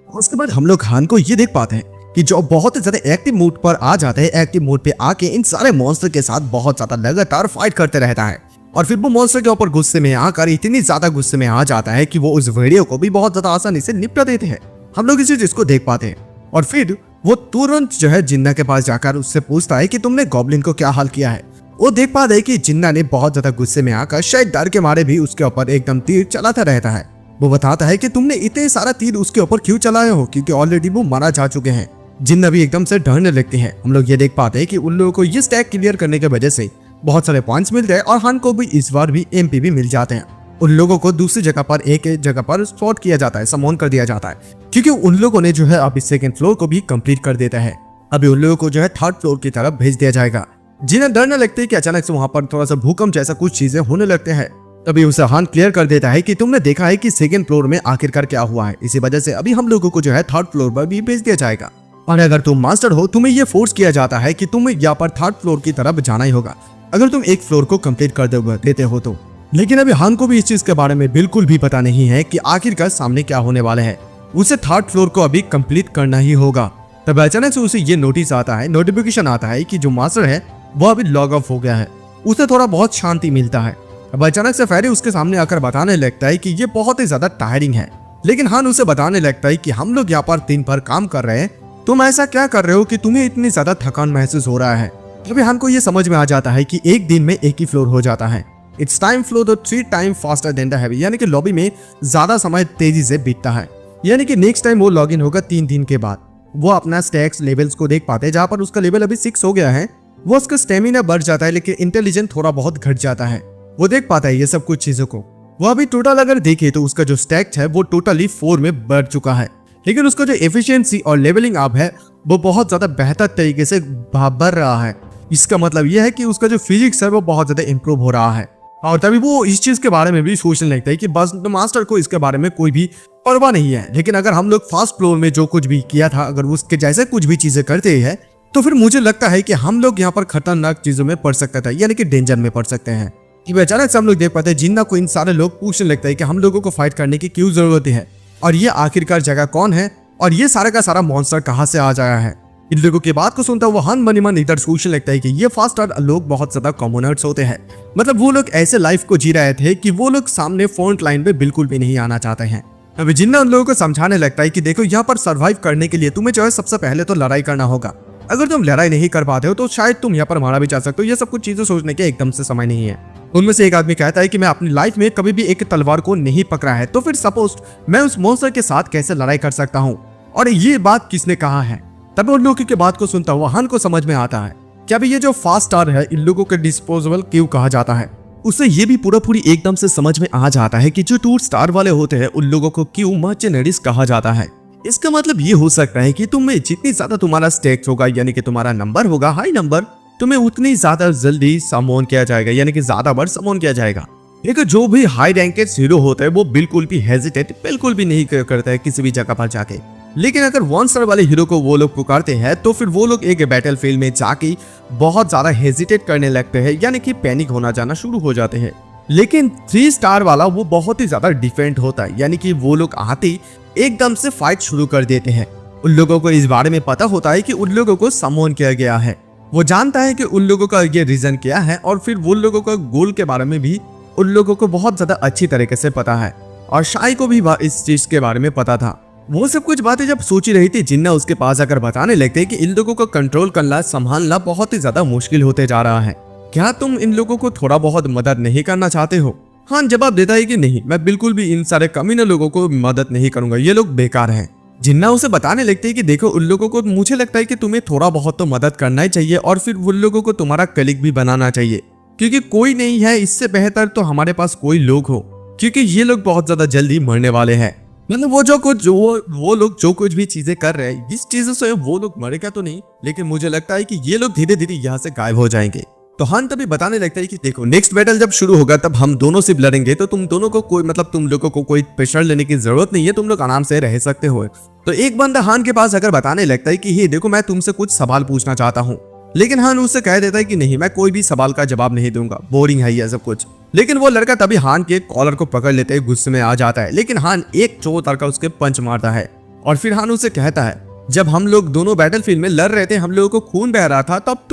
Speaker 1: उसके बाद हम लोग हान को ये देख पाते हैं कि जो बहुत ज्यादा एक्टिव मोड पर आ जाते हैं, एक्टिव मोड पे आके इन सारे मॉन्स्टर के साथ बहुत ज्यादा लगातार फाइट करते रहता है। और फिर वो मॉन्स्टर के ऊपर गुस्से में आकर इतनी ज्यादा गुस्से में आ जाता है कि वो उस वीडियो को भी बहुत ज्यादा आसानी से निपटा देते हैं। हम लोग इसी चीज को देख पाते हैं और फिर वो तुरंत जो है जिन्ना के पास जाकर उससे पूछता है कि तुमने गॉब्लिन को क्या हाल किया है। वो देख पाते हैं कि जिन्ना ने बहुत ज्यादा गुस्से में आकर शायद डर के मारे भी उसके ऊपर एकदम तीर चलाता रहता है। वो बताता है कि तुमने इतने सारा तीर उसके ऊपर क्यों चलाए हो, क्योंकि ऑलरेडी वो मारा जा चुके हैं। जिन्ना भी एकदम से डरने लगते हैं। हम लोग ये देख पाते हैं कि उन लोगों को ये स्टैक क्लियर करने की वजह से बहुत सारे पॉइंट्स मिलते हैं और हान को भी इस बार भी एमपी भी मिल जाते हैं। उन लोगों को दूसरी जगह पर एक जगह पर स्पॉट किया जाता है, समॉन कर दिया जाता है, क्योंकि उन लोगों ने जो है अभी सेकंड फ्लोर को भी कंप्लीट कर देता है। अभी उन लोगों को जो है थर्ड फ्लोर की तरफ भेज दिया जाएगा। जिन्हें डरने लगते है कि अचानक से वहां पर थोड़ा सा भूकंप जैसा कुछ चीजें होने लगते हैं। तभी उसे हान क्लियर कर देता है कि तुमने देखा है कि सेकंड फ्लोर में आखिरकार क्या हुआ है, इसी वजह से अभी हम लोगों को जो है थर्ड फ्लोर पर भी भेज दिया जाएगा। और अगर तुम मास्टर हो तुम्हें ये फोर्स किया जाता है कि तुम्हें यहाँ पर थर्ड फ्लोर की तरफ जाना ही होगा अगर तुम एक फ्लोर को कंप्लीट कर देते हो तो। लेकिन अभी हान को भी इस चीज के बारे में बिल्कुल भी पता नहीं है कि आखिरकार सामने क्या होने वाला है। उसे थर्ड फ्लोर को अभी कंप्लीट करना ही होगा। तब अचानक से उसे ये नोटिस आता है, नोटिफिकेशन आता है कि जो मास्टर है वो अभी लॉग ऑफ हो गया है। उसे थोड़ा बहुत शांति मिलता है। अब अचानक से फेरी उसके सामने आकर बताने लगता है कि ये बहुत ही ज्यादा टायरिंग है। लेकिन हान उसे बताने लगता है कि हम लोग यहाँ पर दिन भर काम कर रहे हैं, तुम ऐसा क्या कर रहे हो कि तुम्हें इतनी ज्यादा थकान महसूस हो रहा है। अभी हान को ये समझ में आ जाता है कि एक दिन में एक ही फ्लोर हो जाता है। It's time flow the 3 time faster than the heavy, यानी कि लॉबी में ज्यादा समय तेजी से बीतता है। यानी कि नेक्स्ट टाइम वो लॉग इन होगा 3 दिन के बाद। वो अपना स्टैक्स लेवल्स को देख पाते हैं, जहाँ पर उसका लेवल अभी 6 हो गया है। वो उसका स्टेमिना बढ़ जाता है लेकिन इंटेलिजेंस थोड़ा बहुत घट जाता है। वो देख पाता है ये सब कुछ चीजों को। वो अभी टोटल अगर देखे तो उसका जो स्टैक्स है वो टोटली 4 में बढ़ चुका है। लेकिन उसका जो एफिशिएंसी और लेवलिंग अप है वो बहुत ज्यादा बेहतर तरीके से बढ़ रहा है। इसका मतलब यह है कि उसका जो फिजिक्स है वो बहुत ज्यादा इंप्रूव हो रहा है। और तभी वो इस चीज के बारे में भी सोचने लगता है कि बस मास्टर को इसके बारे में कोई भी परवाह नहीं है। लेकिन अगर हम लोग फर्स्ट फ्लोर में जो कुछ भी किया था अगर उसके जैसे कुछ भी चीजें करते हैं तो फिर मुझे लगता है कि हम लोग यहाँ पर खतरनाक चीजों में पड़ सकता था, यानी कि डेंजर में पड़ सकते हैं। कि अचानक से हम लोग देख पाते हैं जिन्ना को इन सारे लोग पूछने लगता है कि हम लोगों को फाइट करने की क्यों जरूरत है और ये आखिरकार जगह कौन है और ये सारा का सारा मॉन्स्टर कहाँ से आ जाया है। इन लोगों की बात को सुनता हुआ हन मनी मन इधर सोचने लगता है कि ये फास्टर लोग बहुत ज्यादा कॉमनर्स होते हैं। मतलब वो लोग ऐसे लाइफ को जी रहे थे कि वो लोग सामने फ्रंट लाइन पे बिल्कुल भी नहीं आना चाहते हैं। अभी जिन्ना उन लोगों को समझाने लगता है कि देखो यहाँ पर सर्वाइव करने के लिए तुम्हें जो है सबसे पहले तो लड़ाई करना होगा। अगर तुम लड़ाई नहीं कर पाते हो तो शायद तुम यहाँ पर मारा भी जा सकते हो। ये सब कुछ चीजें सोचने के एकदम से समय नहीं है। उनमें से एक आदमी कहता है कि मैं अपनी लाइफ में कभी भी एक तलवार को नहीं पकड़ा है, तो फिर सपोज मैं उस मॉन्स्टर के साथ कैसे लड़ाई कर सकता हूँ और ये बात किसने कहा है। तब उन लोगों की बात को सुनता हुआ हन को समझ में आता है कि अभी ये जो फास्ट स्टार है इन लोगों के डिस्पोजेबल क्यों कहा जाता है। उसे ये भी पूरी एकदम से समझ में आ जाता है कि जो 2 स्टार वाले होते हैं उन लोगों को क्यों मर्चेंडीज कहा जाता है। इसका मतलब ये हो सकता है कि तुम्हें जितनी ज्यादा तुम्हारा स्टेक्स होगा यानी कि तुम्हारा नंबर होगा हाई नंबर, तुम्हें उतनी ज्यादा जल्दी समोन किया जाएगा, यानी कि ज्यादा बार समोन किया जाएगा। लेकिन जो भी हाई रैंक के हीरो होते हैं वो बिल्कुल भी हेजिटेट बिल्कुल भी नहीं करता है किसी भी जगह पर जाके। लेकिन अगर 1 स्टार वाले हीरो को वो लोग पुकारते हैं तो फिर वो लोग एक बैटल फील्ड में जाके बहुत ज्यादा हेजिटेट करने लगते हैं, यानी कि पैनिक होना जाना शुरू हो जाते हैं। लेकिन 3 स्टार वाला वो बहुत ही ज्यादा डिफरेंट होता है, यानी कि वो लोग आते एकदम से फाइट शुरू कर देते हैं। उन लोगों को इस बारे में पता होता है कि उन लोगों को समोन किया गया है। वो जानता है कि उन लोगों का ये रीजन क्या है और फिर उन लोगों का गोल के बारे में भी उन लोगों को बहुत ज्यादा अच्छी तरीके से पता है और शाई को भी इस चीज के बारे में पता था। वो सब कुछ बातें जब सोची रही थी, जिन्ना उसके पास आकर बताने लगते कि इन लोगों को कंट्रोल करना संभालना बहुत ही ज्यादा मुश्किल होते जा रहा है। क्या तुम इन लोगों को थोड़ा बहुत मदद नहीं करना चाहते हो? हान जवाब देता है कि नहीं, मैं बिल्कुल भी इन सारे कमीने लोगों को मदद नहीं करूंगा, ये लोग बेकार हैं। जिन्ना उसे बताने लगते हैं कि देखो उन लोगों को मुझे लगता है कि तुम्हें थोड़ा बहुत तो मदद करना ही चाहिए और फिर उन लोगों को तुम्हारा कलीग भी बनाना चाहिए, क्योंकि कोई नहीं है इससे बेहतर तो हमारे पास कोई लोग हो, क्योंकि ये लोग बहुत ज्यादा जल्दी मरने वाले हैं। मतलब वो लोग जो कुछ भी चीजें कर रहे हैं इस चीजों से वो लोग मरेगा तो नहीं, लेकिन मुझे लगता है कि ये लोग धीरे धीरे यहाँ से गायब हो जाएंगे। तो हान तभी बताने लगता है कि देखो नेक्स्ट बैटल जब शुरू होगा तब हम दोनों सिर्फ लड़ेंगे, तो तुम दोनों को तुम लोगों को कोई प्रेशर लेने की जरूरत नहीं है, तुम लोग आराम से रह सकते हो। तो एक बंदा हान के पास आकर बताने लगता है कि ये देखो मैं तुमसे कुछ सवाल पूछना चाहता हूँ, लेकिन हान उससे कह देता है कि नहीं, मैं कोई भी सवाल का जवाब नहीं दूंगा, बोरिंग है ये सब कुछ। लेकिन वो लड़का तभी हान के कॉलर को पकड़ लेते हैं, गुस्से में आ जाता है, लेकिन हान एक चोट का उसके पंच मारता है और फिर हान उसे कहता है जब हम लोग दोनों बैटलफील्ड में लड़ रहे थे, हम लोगों को खून बह रहा था, तब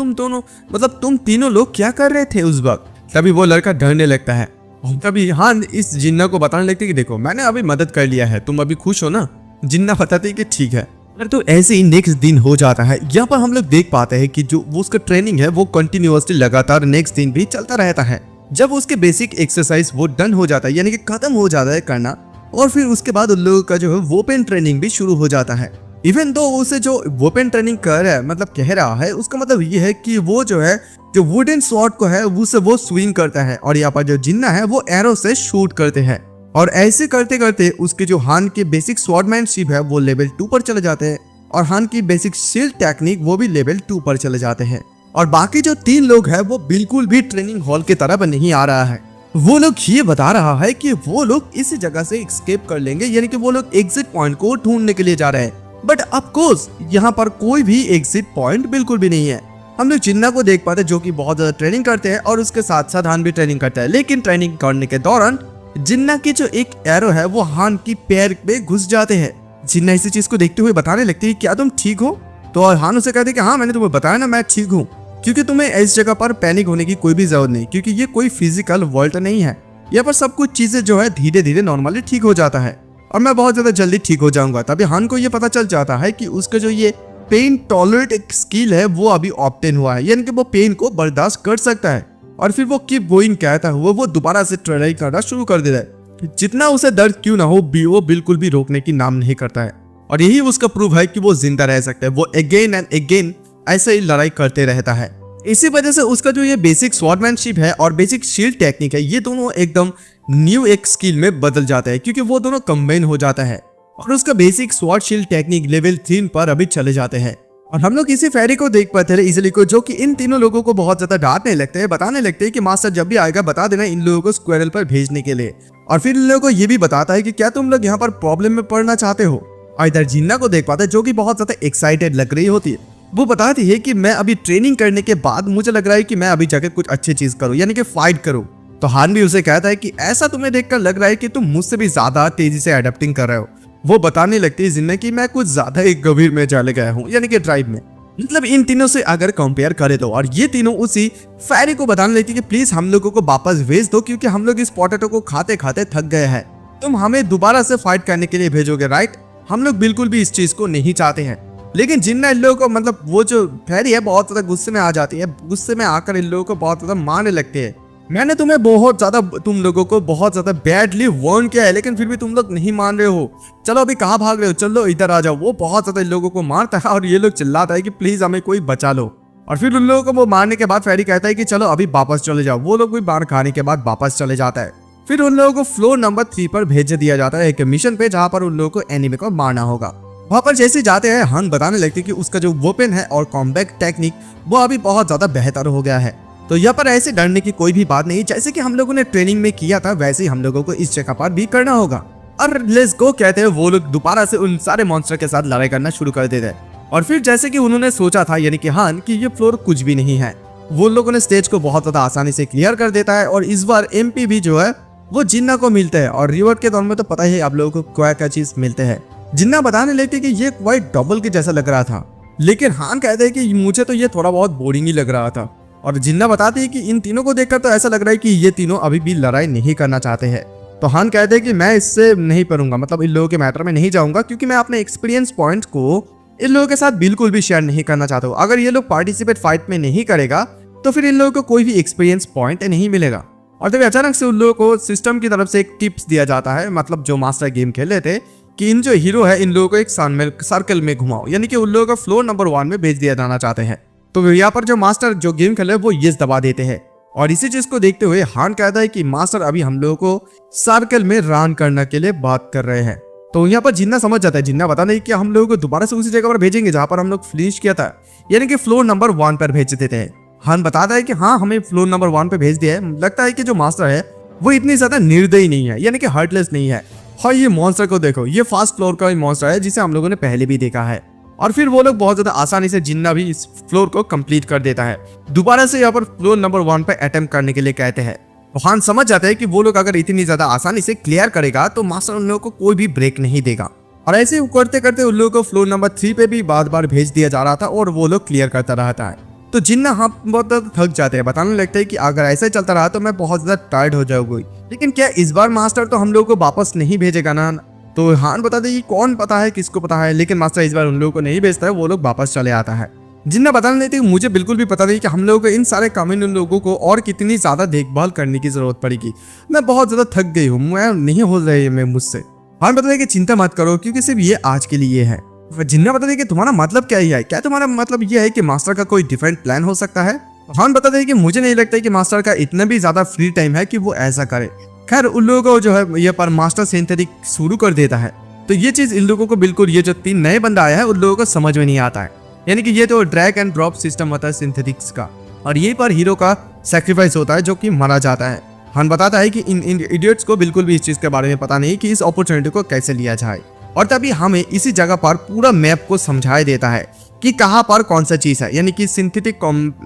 Speaker 1: तुम तीनों लोग क्या कर रहे थे उस वक्त? तभी वो लड़का डरने लगता है और तभी हान इस जिन्ना को बताने लगती है कि देखो मैंने अभी मदद कर लिया है, तुम अभी खुश हो ना? जिन्ना बताते है कि ठीक है। तो ऐसे ही नेक्स्ट दिन हो जाता है। यहाँ पर हम लोग देख पाते हैं कि जो वो उसका ट्रेनिंग है वो कंटिन्यूअसली लगातार नेक्स्ट दिन भी चलता रहता है। जब उसके बेसिक एक्सरसाइज वो डन हो जाता है, यानी कि खत्म हो जाता है करना, और फिर उसके बाद उन लोगों का जो है वेपन ट्रेनिंग भी शुरू हो जाता है। इवन दो उसे जो वेपन ट्रेनिंग कर रहा है, मतलब कह रहा है, उसका मतलब ये है कि वो जो है जो वुडन स्वॉर्ड को है उसे वो स्विंग करता है और यहाँ पर जो जिन्ना है वो एरो से शूट करते हैं। और ऐसे करते करते उसके जो हान के बेसिक स्वॉर्डमैनशिप है वो लेवल 2 पर चले जाते हैं और हान की बेसिक शील्ड टेक्निक वो भी लेवल 2 पर चले जाते हैं। और बाकी जो 3 लोग हैं वो बिल्कुल भी ट्रेनिंग हॉल की तरफ नहीं आ रहा है। वो लोग ये बता रहा है कि वो लोग इस जगह से एस्केप कर लेंगे, यानी कि वो लोग एग्जिट पॉइंट को ढूंढने के लिए जा रहे हैं। बट ऑफ कोर्स यहाँ पर कोई भी एग्जिट पॉइंट बिल्कुल भी नहीं है। हम लोग जिन्ना को देख पाते जो कि बहुत ज्यादा ट्रेनिंग करते हैं और उसके साथ साथ हान भी ट्रेनिंग करता है, लेकिन ट्रेनिंग करने के दौरान जिन्ना की जो एक एरो है वो हान की पैर में घुस जाते हैं। जिन्ना इसी चीज को देखते हुए बताने लगती है क्या तुम ठीक हो? तो हान उसे कहते कि हाँ मैंने तुम्हें बताया ना मैं ठीक हूँ, क्योंकि तुम्हें इस जगह पर पैनिक होने की कोई भी जरूरत नहीं, क्योंकि ये कोई फिजिकल वर्ल्ड नहीं है। यहाँ पर सब कुछ चीजें जो है धीरे धीरे नॉर्मली ठीक हो जाता है और मैं बहुत ज्यादा जल्दी ठीक हो जाऊंगा। तभी हान को ये पता चल जाता है कि उसका जो ये पेन टॉलरेट एक स्किल है वो अभी ऑब्टेन हुआ है, यानी कि वो पेन को बर्दाश्त कर सकता है। और फिर वो कीप गोइंग कहता है वो दोबारा से ट्राई करना शुरू कर देता है। जितना उसे दर्द क्यों ना हो वो बिल्कुल भी रोकने की नाम नहीं करता है और यही उसका प्रूफ है कि वो जिंदा रह सकता है। वो अगेन एंड अगेन ऐसे ही लड़ाई करते रहता है। इसी वजह से उसका जो ये बेसिक स्वॉर्डमैनशिप है और बेसिक शील्ड टेक्निक है ये दोनों एकदम न्यू एक स्किल में बदल जाता है, क्योंकि वो दोनों कंबाइन हो जाता है और उसका basic sword shield technique level 3 पर अभी चले जाते हैं। और हम लोग इसी फेरी को देख पाते हैं इजिली को, जो कि इन तीनों लोगों को बहुत ज्यादा डांटने लगते हैं, बताने लगते हैं कि मास्टर जब भी आएगा बता देना इन लोगों को स्क्वायरल पर भेजने के लिए। और फिर इन लोगों को ये भी बताता है कि क्या तुम लोग यहाँ पर प्रॉब्लम में पड़ना चाहते हो। और इधर जिन्ना को देख पाते हैं जो कि बहुत ज्यादा एक्साइटेड लग रही होती है। वो बताती है कि मैं अभी ट्रेनिंग करने के बाद मुझे लग रहा है कि मैं अभी जाकर कुछ अच्छी चीज करूँ, यानी कि फाइट करूँ। तो हान भी उसे कहता है कि ऐसा तुम्हें देखकर लग रहा है कि तुम मुझसे भी ज्यादा तेजी से अडेप्टिंग कर रहे हो। वो बताने लगती है जिन्ना कि मैं कुछ ज्यादा एक गंभीर में चले गया हूँ, यानी कि ड्राइव में। मतलब इन तीनों से अगर कंपेयर करे तो। और ये तीनों उसी फेरी को बताने लगती है कि प्लीज हम लोगों को वापस भेज दो, क्योंकि हम लोग इस पोटैटो को खाते खाते थक गए हैं। तुम हमें दोबारा से फाइट करने के लिए भेजोगे, राइट? हम लोग बिल्कुल भी इस चीज को नहीं चाहते हैं। लेकिन जिन्ना इन लोगों को मतलब वो जो फेरी है बहुत ज्यादा गुस्से में आ जाती है। गुस्से में आकर इन लोगों को बहुत ज्यादा मारने लगते हैं। मैंने तुम लोगों को बहुत ज्यादा बैडली वार्न किया है, लेकिन फिर भी तुम लोग नहीं मान रहे हो। चलो अभी कहाँ भाग रहे हो, चलो इधर आ जाओ। वो बहुत ज्यादा इन लोगों को मारता है और ये लोग चिल्लाता है कि प्लीज हमें कोई बचा लो। और फिर उन लोगों को वो मारने के बाद फेरी कहता है कि चलो अभी वापस चले जाओ। वो लोग भी मार खाने के बाद वापस चले जाता है। फिर उन लोगों को फ्लोर नंबर 3 पर भेज दिया जाता है एक मिशन पे, जहाँ पर उन लोगों को एनिमे को मारना होगा। वहां पर जैसे जाते हैं हान बताने लगती है कि उसका जो वेपन है और कॉम्बैट टेक्निक वो अभी बहुत ज्यादा बेहतर हो गया है। तो यहाँ पर ऐसे डरने की कोई भी बात नहीं, जैसे कि हम लोगों ने ट्रेनिंग में किया था वैसे ही हम लोगों को इस जगह पर भी करना होगा। और लेट्स गो कहते हैं वो लोग दोबारा से उन सारे मॉन्स्टर के साथ लड़ाई करना शुरू कर देते हैं। और फिर जैसे कि उन्होंने सोचा था, यानी कि हान, कि ये फ्लोर कुछ भी नहीं है, वो लोगों ने स्टेज को बहुत ज्यादा आसानी से क्लियर कर देता है। और इस बार MP भी जो है वो जिन्ना को मिलते हैं। और रिवॉर्ड के दौर में तो पता ही आप लोगों को क्या क्या चीज मिलते हैं। जिन्ना बताने लगते कि ये क्वाइट डबल के जैसा लग रहा था, लेकिन हान कहते हैं कि मुझे तो ये थोड़ा बहुत बोरिंग ही लग रहा था। और जिन्ना बताते हैं कि इन तीनों को देखकर तो ऐसा लग रहा है कि ये तीनों अभी भी लड़ाई नहीं करना चाहते हैं। तो हान कहते हैं कि मैं इससे नहीं पढ़ूंगा, मतलब इन लोगों के मैटर में नहीं जाऊंगा, क्योंकि मैं अपने एक्सपीरियंस पॉइंट को इन लोगों के साथ बिल्कुल भी शेयर नहीं करना चाहता हूँ। अगर ये लोग पार्टिसिपेट फाइट में नहीं करेगा तो फिर इन लोगों को कोई भी एक्सपीरियंस पॉइंट नहीं मिलेगा। और तभी अचानक से उन लोगों को सिस्टम की तरफ से एक टिप्स दिया जाता है, मतलब जो मास्टर गेम खेल रहे थे, कि इन जो हीरो है इन लोगों को एक सर्कल में घुमाओ, यानी कि उन लोगों को फ्लोर नंबर 1 में भेज दिया जाना चाहते हैं। तो यहाँ पर जो मास्टर जो गेम खेल रहे हैं वो यस दबा देते हैं। और इसी चीज को देखते हुए हान कहता है कि मास्टर अभी हम लोगों को सर्कल में रन करने के लिए बात कर रहे हैं। तो यहाँ पर जिन्ना समझ जाता है, जिन्ना बता नहीं कि हम लोगों को दोबारा से उसी जगह पर भेजेंगे जहां पर हम लोग फिनिश किया था, यानी कि फ्लोर नंबर 1 पर भेज देते हैं। हान बताता है कि हाँ हमें फ्लोर नंबर 1 पे भेज दिया है। लगता है कि जो मास्टर है वो इतनी ज्यादा निर्दयी नहीं है, यानी कि हार्टलेस नहीं है। और ये मॉन्स्टर को देखो, ये फर्स्ट फ्लोर का मॉन्स्टर है जिसे हम लोगों ने पहले भी देखा है। और फिर वो लोग बहुत ज्यादा आसानी से जिन्ना भी इस फ्लोर को कंप्लीट कर देता है। दोबारा से यहाँ पर फ्लोर नंबर 1 पे अटेम्प्ट करने के लिए कहते हैं। तो हान समझ जाते हैं कि वो लोग अगर इतनी ज्यादा आसानी से क्लियर करेगा तो मास्टर उन लोगों को कोई भी ब्रेक नहीं देगा। और ऐसे करते करते उन लोगों को फ्लोर नंबर 3 पे भी बार बार भेज दिया जा रहा था और वो लोग क्लियर करता रहता है। तो जिन्ना हम बहुत थक जाते हैं, बताने लगते हैं कि अगर ऐसा ही चलता रहा तो मैं बहुत ज्यादा टायर्ड हो जाऊंगी, लेकिन क्या इस बार मास्टर तो हम लोगों को वापस नहीं भेजेगा ना। तो हान बताते हैं कि कौन पता है किसको पता है, लेकिन मास्टर इस बार उन लोगों को नहीं भेजता है, वो लोग वापस चले आता है। जिन्ना बताने लगते हैं कि मुझे बिल्कुल भी पता नहीं कि हम लोगों को इन सारे कम्युनिटी लोगों को और कितनी ज्यादा देखभाल करने की जरूरत पड़ेगी। मैं बहुत ज्यादा थक गई हूँ, मैं नहीं हो रही है मुझसे। हान बताते हैं कि चिंता मत करो क्योंकि सिर्फ ये आज के लिए है। जिन्ना बताते हैं कि तुम्हारा मतलब क्या है, क्या तुम्हारा मतलब ये है कि मास्टर का कोई डिफरेंट प्लान हो सकता है। हान बताते हैं कि मुझे नहीं लगता कि मास्टर का इतना भी ज्यादा फ्री टाइम है कि वो ऐसा करे। खैर उन लोगों को जो है ये पर मास्टर सिंथेटिक शुरू कर देता है। तो ये चीज इन लोगों को बिल्कुल, ये जो 3 नए बंदा आया है उन लोगों को समझ में नहीं आता है, यानी कि ये तो ड्रैग एंड ड्रॉप सिस्टम होता है सिंथेटिक्स का, और यही पर हीरो का सैक्रिफाइस होता है जो कि मारा जाता है। हान बताता है कि इन इडियट्स को बिल्कुल भी इस चीज के बारे में पता नहीं कि इस अपॉर्चुनिटी को कैसे लिया जाए। और तभी हमें इसी जगह पर पूरा मैप को समझाई देता है कि कहाँ पर कौन सा चीज है, यानी कि सिंथेटिक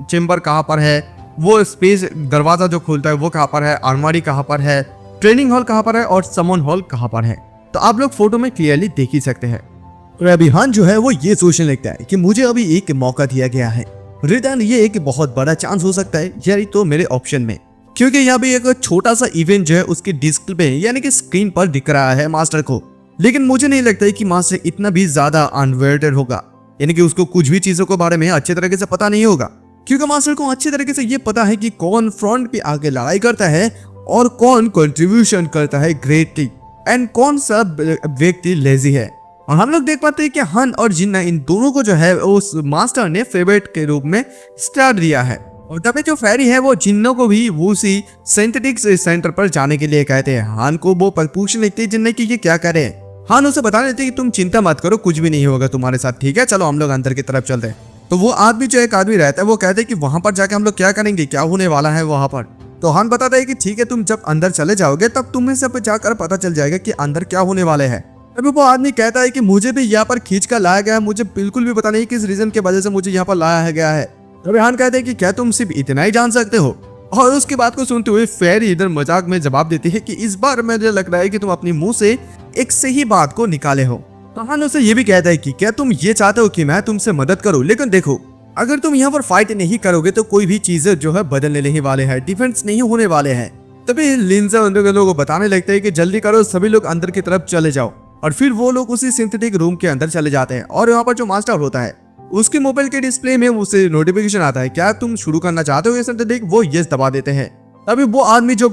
Speaker 1: चेम्बर कहाँ पर है, वो स्पेस दरवाजा जो खुलता है वो कहाँ पर है, आर्मारी कहाँ पर है, ट्रेनिंग हॉल कहाँ पर है और समन हॉल कहाँ पर है। तो आप लोग फोटो में क्लियरली देख ही सकते हैं। और अभी हान जो है वो ये सोचने लगता है कि मुझे अभी एक मौका दिया गया है, रिटर्न ये एक बहुत बड़ा चांस हो सकता है यानी तो मेरे ऑप्शन में, क्योंकि यहाँ भी एक छोटा सा इवेंट जो है उसकी डिस्प्ले यानी कि स्क्रीन पर दिख रहा है मास्टर को। लेकिन मुझे नहीं लगता है कि मास्टर इतना भी ज्यादा अनवेटेड होगा, यानी कि उसको कुछ भी चीजों के बारे में अच्छे तरीके से पता नहीं होगा, क्योंकि मास्टर को अच्छे तरीके से ये पता है कि कौन फ्रंट पे आके लड़ाई करता है और कौन कंट्रीब्यूशन करता है ग्रेटली एंड कौन सा व्यक्ति लेजी है। और हम लोग देख पाते हैं कि हन और जिन्ना इन दोनों को जो है उस मास्टर ने फेवरेट के रूप में स्टार दिया है। और तभी जो फेरी है वो जिन्नों को भी उसी सिंथेटिक्स सेंटर पर जाने के लिए कहते हैं। हान को वो पूछने लगते हैं जिन्ना कि ये क्या करे। हान उसे बता देते हैं कि तुम चिंता मत करो, कुछ भी नहीं होगा तुम्हारे साथ, ठीक है चलो हम लोग अंदर की तरफ चलते हैं। तो वो आदमी जो एक आदमी रहता है वो कहते हैं कि वहां पर जाके हम लोग क्या करेंगे, क्या होने वाला है वहां पर। तो हान बताता है कि ठीक है तुम जब अंदर चले जाओगे तब तुम्हें सब जाकर पता चल जाएगा कि अंदर क्या होने वाले हैं। तभी वो आदमी कहता है कि मुझे भी यहाँ पर खींच कर लाया गया है, मुझे बिल्कुल भी पता नहीं किस रीजन की वजह से मुझे यहाँ पर लाया गया है। तभी हान कहते हैं कि क्या तुम सिर्फ इतना ही जान सकते हो। और उसकी बात को सुनते हुए फेरी इधर मजाक में जवाब देती है कि इस बार मुझे लग रहा है कि तुम अपनी मुंह से एक सही बात को निकाले हो। तो हान उसे ये भी कहता है कि क्या तुम ये चाहते हो कि मैं तुमसे मदद करूं, लेकिन देखो अगर तुम यहाँ पर फाइट नहीं करोगे तो कोई भी चीजें जो है बदलने नहीं वाले हैं, डिफेंस नहीं होने वाले हैं। तभी लिंजा उन लोगों को बताने लगते हैं कि जल्दी करो, सभी लोग अंदर की तरफ चले जाओ। और फिर वो लोग उसी सिंथेटिक रूम के अंदर चले जाते हैं और यहाँ पर जो मास्टर होता है उसके मोबाइल के डिस्प्ले में उसे नोटिफिकेशन आता है, क्या तुम शुरू करना चाहते हो ये सिंथेटिक। वो यस दबा देते हैं। तभी वो आदमी जो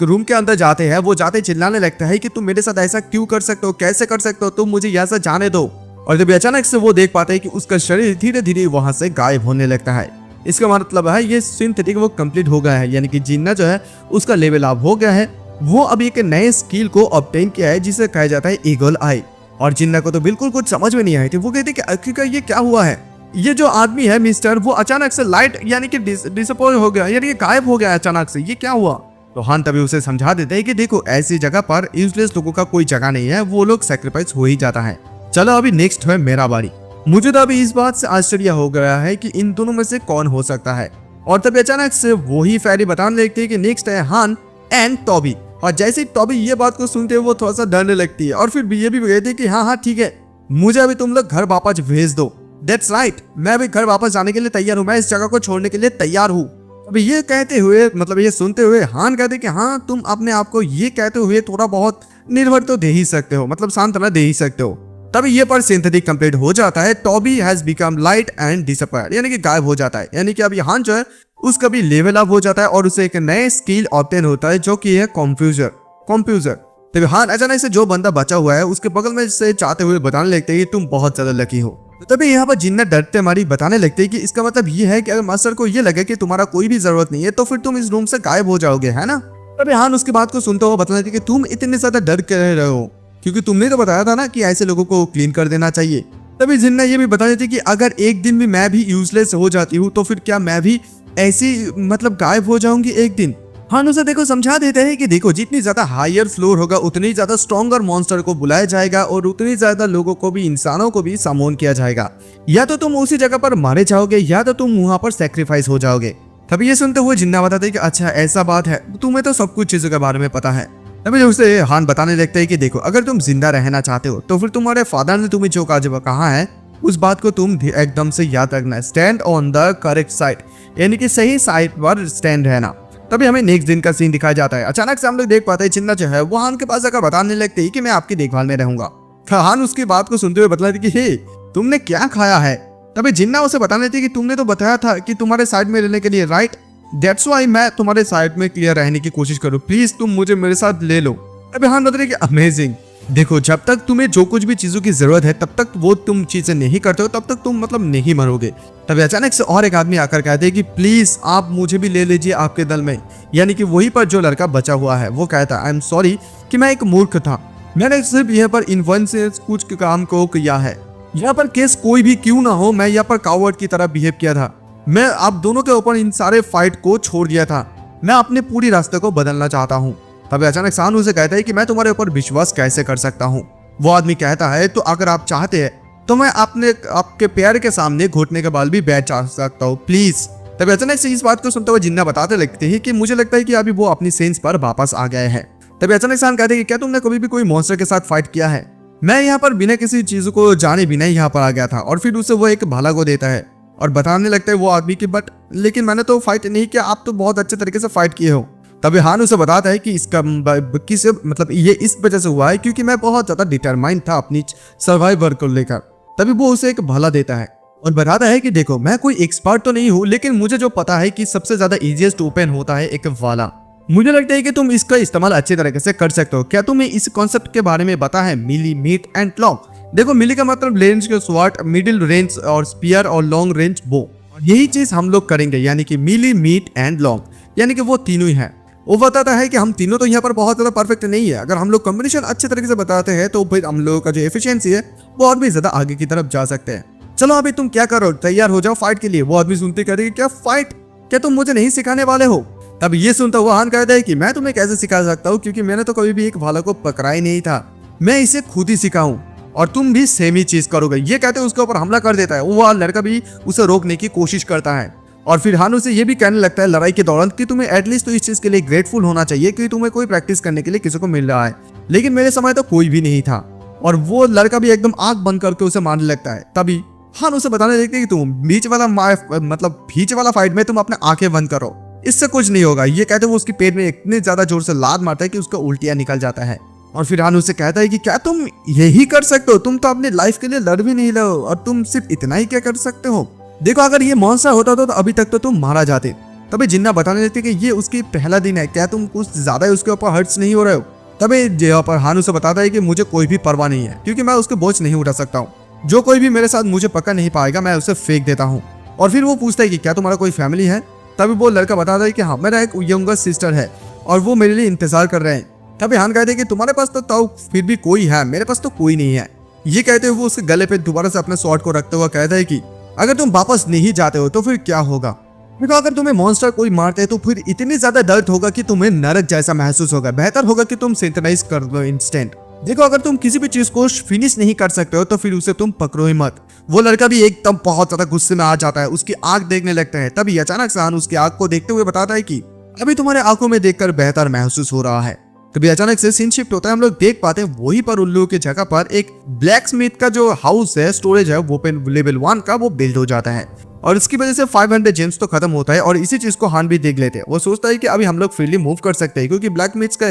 Speaker 1: रूम के अंदर जाते हैं वो जाते चिल्लाने लगता है कि तुम मेरे साथ ऐसा क्यों कर सकते हो, कैसे कर सकते हो, तुम मुझे ऐसा जाने दो। और जब अचानक से वो देख पाते हैं कि उसका शरीर धीरे धीरे वहां से गायब होने लगता है। इसका मतलब है ये सिंथेटिक वो कंप्लीट हो गया है, यानी कि जिन्ना जो है उसका लेवल अप हो गया है। वो अभी एक नए स्किल को ऑब्टेन किया है जिसे कहा जाता है ईगल आई। और जिन्ना को तो बिल्कुल कुछ समझ में नहीं आई थी। वो कहते कि आखिरकार ये क्या हुआ है। ये जो आदमी है मिस्टर वो अचानक से लाइट यानी कि डिसअपॉइंट हो गया, यानी कि गायब हो गया अचानक से, ये क्या हुआ। तो हान तभी उसे समझा देते हैं कि देखो ऐसी जगह पर यूजलेस लोगों का कोई जगह नहीं है, वो लोग सैक्रिफाइस हो ही जाता है। चलो अभी नेक्स्ट है मेरा बारी। मुझे तो अभी इस बात से आश्चर्य हो गया है कि इन दोनों में से कौन हो सकता है। और तभी अचानक से वही फेरी बताने लगती है कि नेक्स्ट है हान एंड टॉबी। और जैसे ही टॉबी ये बात को सुनते हैं वो थोड़ा सा डरने लगती है और फिर ये भी कहती है कि हाँ हाँ ठीक है, मुझे अभी तुम लोग घर वापस भेज दो। दैट्स राइट, मैं भी घर वापस जाने के लिए तैयार हूँ, मैं इस जगह को छोड़ने के लिए तैयार हूँ। अभी ये कहते हुए मतलब ये सुनते हुए हान कहते कि हाँ तुम अपने आप को ये कहते हुए थोड़ा बहुत निर्भर तो दे ही सकते हो, मतलब सांत्वना दे ही सकते हो। तभी ये पर सिंथेटिक कंप्लीट हो जाता है। Toby has become light and disappear, यानी कि गायब हो जाता है, यानी कि अभी हान जो है उसका भी लेवल अप हो जाता है और उसे एक नए स्किल ऑब्टेन होता है जो कि है कंफ्यूजर। तभी हान अचानक से जो बंदा बचा हुआ है उसके बगल में से चाहते हुए बताने लगते हैं कि तुम बहुत ज्यादा लकी हो। तभी यहाँ पर जिन्ना डरते मारी बताने लगते हैं कि इसका मतलब ये है कि अगर मास्टर को ये लगे कि तुम्हारा कोई भी जरूरत नहीं है तो फिर तुम इस रूम से गायब हो जाओगे, है ना। तभी हान उसकी बात को सुनते हुए बताने लगते कि तुम इतने ज्यादा डर कर रहे हो क्योंकि तुमने तो बताया था ना कि ऐसे लोगों को क्लीन कर देना चाहिए। तभी जिन्ना ये भी बता देती कि अगर एक दिन भी मैं भी यूजलेस हो जाती हूँ तो फिर क्या मैं भी ऐसी मतलब गायब हो जाऊंगी एक दिन। हान उसे देखो समझा देते हैं कि देखो जितनी ज्यादा हायर फ्लोर होगा उतनी ज्यादा स्ट्रॉन्गर मॉन्स्टर को बुलाया जाएगा और उतनी ज्यादा लोगों को भी, इंसानों को भी समोन किया जाएगा। या तो तुम उसी जगह पर मारे जाओगे या तो तुम वहां पर सेक्रीफाइस हो जाओगे। तभी ये सुनते हुए जिन्ना बताते कि अच्छा ऐसा बात है, तुम्हें तो सब कुछ चीजों के बारे में पता है। तभी उसे हान बताने लगता है कि देखो अगर तुम जिंदा रहना चाहते हो तो फिर तुम्हारे फादर ने तुम्हें जो कहा है उस बात को तुम एकदम से याद रखना है। Stand on the correct side, यानी कि सही साइड पर स्टैंड रहना। तभी हमें नेक्स्ट दिन का सीन दिखाया जाता है। अचानक से हम लोग देख पाते हैं जिन्ना जो है वो हान के पास आकर बताने लगते हैं कि मैं आपकी देखभाल में रहूंगा। हान उसकी बात को सुनते हुए बतलाती कि हे तुमने क्या खाया है। तभी जिन्ना उसे बताने लगती कि तुमने तो बताया था कि तुम्हारे साइड में रहने के लिए, राइट, दैट्स व्हाई मैं तुम्हारे साइड में क्लियर रहने की कोशिश करूँ, प्लीज तुम मुझे मेरे साथ ले लो। अभी हान बता रही कि अमेजिंग, देखो जब तक तुम्हें जो कुछ भी चीजों की जरूरत है तब तक वो तुम चीजें नहीं करते हो तब तक तुम मतलब नहीं मरोगे। तभी अचानक से और एक आदमी आकर कहते हैं कि प्लीज आप मुझे भी ले लीजिए आपके दल में, यानी कि वही पर जो लड़का बचा हुआ है वो कहता है आई एम सॉरी कि मैं एक मूर्ख था, मैंने सिर्फ यहाँ पर इन्फ्लुएंस से कुछ काम को किया है, यहाँ पर केस कोई भी क्यों ना हो मैं यहाँ पर कावर्ड की तरह बिहेव किया था, मैं आप दोनों के ऊपर इन सारे फाइट को छोड़ दिया था, मैं अपने पूरी रास्ते को बदलना चाहता हूँ। तभी अचानक सानू से कहता है कि मैं तुम्हारे ऊपर विश्वास कैसे कर सकता हूँ। वो आदमी कहता है तो अगर आप चाहते हैं तो मैं आपके पैर के सामने घुटने के बाल भी बैठ सकता हूँ, प्लीज। तभी अचानक से इस बात को सुनते हुए जिन्ना बताते लगते हैं कि मुझे लगता है कि अभी वो अपनी सेंस पर वापस आ गए हैं। तभी अचानक सान कहते हैं कि क्या तुमने कभी भी कोई मॉन्स्टर के साथ फाइट किया है। मैं यहाँ पर बिना किसी चीज को जाने बिना यहाँ पर आ गया था और फिर उसे वो एक भाला को देता है और बताने लगता है वो आदमी की बट लेकिन मैंने तो फाइट नहीं किया, आप तो बहुत अच्छे तरीके से फाइट किए हो। तभी हान उसे बताता है कि इसका किसे मतलब ये इस वजह से हुआ है क्योंकि मैं बहुत ज्यादा डिटरमाइंड था अपनी सर्वाइवर को लेकर। तभी वो उसे एक भाला देता है और बताता है कि देखो मैं कोई एक्सपर्ट तो नहीं हूँ लेकिन मुझे जो पता है कि सबसे ज्यादा इजीएस्ट ओपन होता है एक वाला, मुझे लगता है कि तुम इसका इस्तेमाल अच्छे तरीके से कर सकते हो। क्या तुम्हें इस कॉन्सेप्ट के बारे में पता है, मिली, मीट एंड लॉन्ग। देखो मिली का मतलब रेंज के स्वॉर्ड, मिडिल रेंज और स्पीयर और लॉन्ग रेंज बो, यही चीज हम लोग करेंगे, यानी कि मिली, मीट एंड लॉन्ग, यानी कि वो तीनों ही है। वो बताता है कि हम तीनों तो यहाँ पर बहुत ज्यादा परफेक्ट नहीं है, अगर हम लोग कॉम्बिनेशन अच्छे तरीके से बताते हैं तो फिर हम लोगों का जो एफिशिएंसी है वो और भी ज्यादा आगे की तरफ जा सकते हैं। चलो अभी तुम क्या करो, तैयार हो जाओ फाइट के लिए। वो आदमी सुनते कह रहे क्या फाइट, क्या तुम मुझे नहीं सिखाने वाले हो। तब ये सुनता हुआ हान कहता है कि मैं तुम्हें कैसे सिखा सकता हूँ क्योंकि मैंने तो कभी भी एक भाला को पकड़ा ही नहीं था, मैं इसे खुद ही सिखाऊं और तुम भी सेम ही चीज करोगे। ये कहते उसके ऊपर हमला कर देता है। वो लड़का भी उसे रोकने की कोशिश करता है और फिर हान उसे ये भी कहने लगता है लड़ाई के दौरान कि तुम्हें एटलीस्ट तो इस चीज के लिए ग्रेटफुल होना चाहिए कि तुम्हें कोई प्रैक्टिस करने के लिए किसी को मिल रहा है, लेकिन मेरे समय तो कोई भी नहीं था। और वो लड़का भी एकदम आंख बंद करके उसे मारने लगता है। तभी हान उसे बताने लगती है कि तुम बीच वाला फाइट में तुम अपने आंखें बंद करो, इससे कुछ नहीं होगा। ये कहते वो उसके पेट में इतने ज्यादा जोर से लात मारता है कि उसका उल्टियां निकल जाता है। और फिर हान उसे कहता है कि क्या तुम यही कर सकते हो, तुम तो अपने लाइफ के लिए लड़ भी नहीं रहे हो और तुम सिर्फ इतना ही क्या कर सकते हो। देखो अगर ये मॉन्स्टर होता तो अभी तक तो तुम मारा जाते। तभी जिन्ना बताने लगते कि ये उसकी पहला दिन है, क्या तुम कुछ ज्यादा उसके ऊपर हर्ट्स नहीं हो रहे हो। तभी जहाँ पर हान उसे बताता है कि मुझे कोई भी परवाह नहीं है क्योंकि मैं उसके बोझ नहीं उठा सकता हूँ, जो कोई भी मेरे साथ मुझे पकड़ नहीं पाएगा मैं उसे फेंक देता हूँ। और फिर वो पूछता है कि क्या तुम्हारा कोई फैमिली है। तभी वो लड़का बताता है कि हाँ मेरा एक यंगर सिस्टर है और वो मेरे लिए इंतजार कर रहे हैं। तभी हान कहते हैं कि तुम्हारे पास तो फिर भी कोई है, मेरे पास तो कोई नहीं है। ये कहते हुए वो उसके गले पे दोबारा से अपने स्वॉर्ड को रखते हुए कहता है कि अगर तुम वापस नहीं जाते हो तो फिर क्या होगा। देखो अगर तुम्हें मॉन्स्टर कोई मारते है तो फिर इतनी ज्यादा दर्द होगा कि तुम्हें नरक जैसा महसूस होगा। बेहतर होगा कि तुम सिंथेनाइज कर दो इंस्टेंट। देखो अगर तुम किसी भी चीज को फिनिश नहीं कर सकते हो तो फिर उसे तुम पकड़ो ही मत। वो लड़का भी एकदम बहुत ज्यादा गुस्से में आ जाता है, उसकी आंख देखने लगता है। तभी अचानक से हान उसकी आंख को देखते हुए बताता है कि अभी तुम्हारे आंखों में देखकर बेहतर महसूस हो रहा है। तभी अचानक से सीन शिफ्ट होता है, हम लोग देख पाते हैं वहीं पर उल्लू की जगह पर एक ब्लैक स्मिथ का जो हाउस है, स्टोरेज है, वो लेवल 1 का वो बिल्ड हो जाता है और इसकी वजह से 500 जेम्स तो खत्म होता है। और इसी चीज को हान भी देख लेते हैं। वो सोचता है कि अभी हम लोग फ्रीली मूव कर सकते हैं क्योंकि ब्लैक स्मिथ का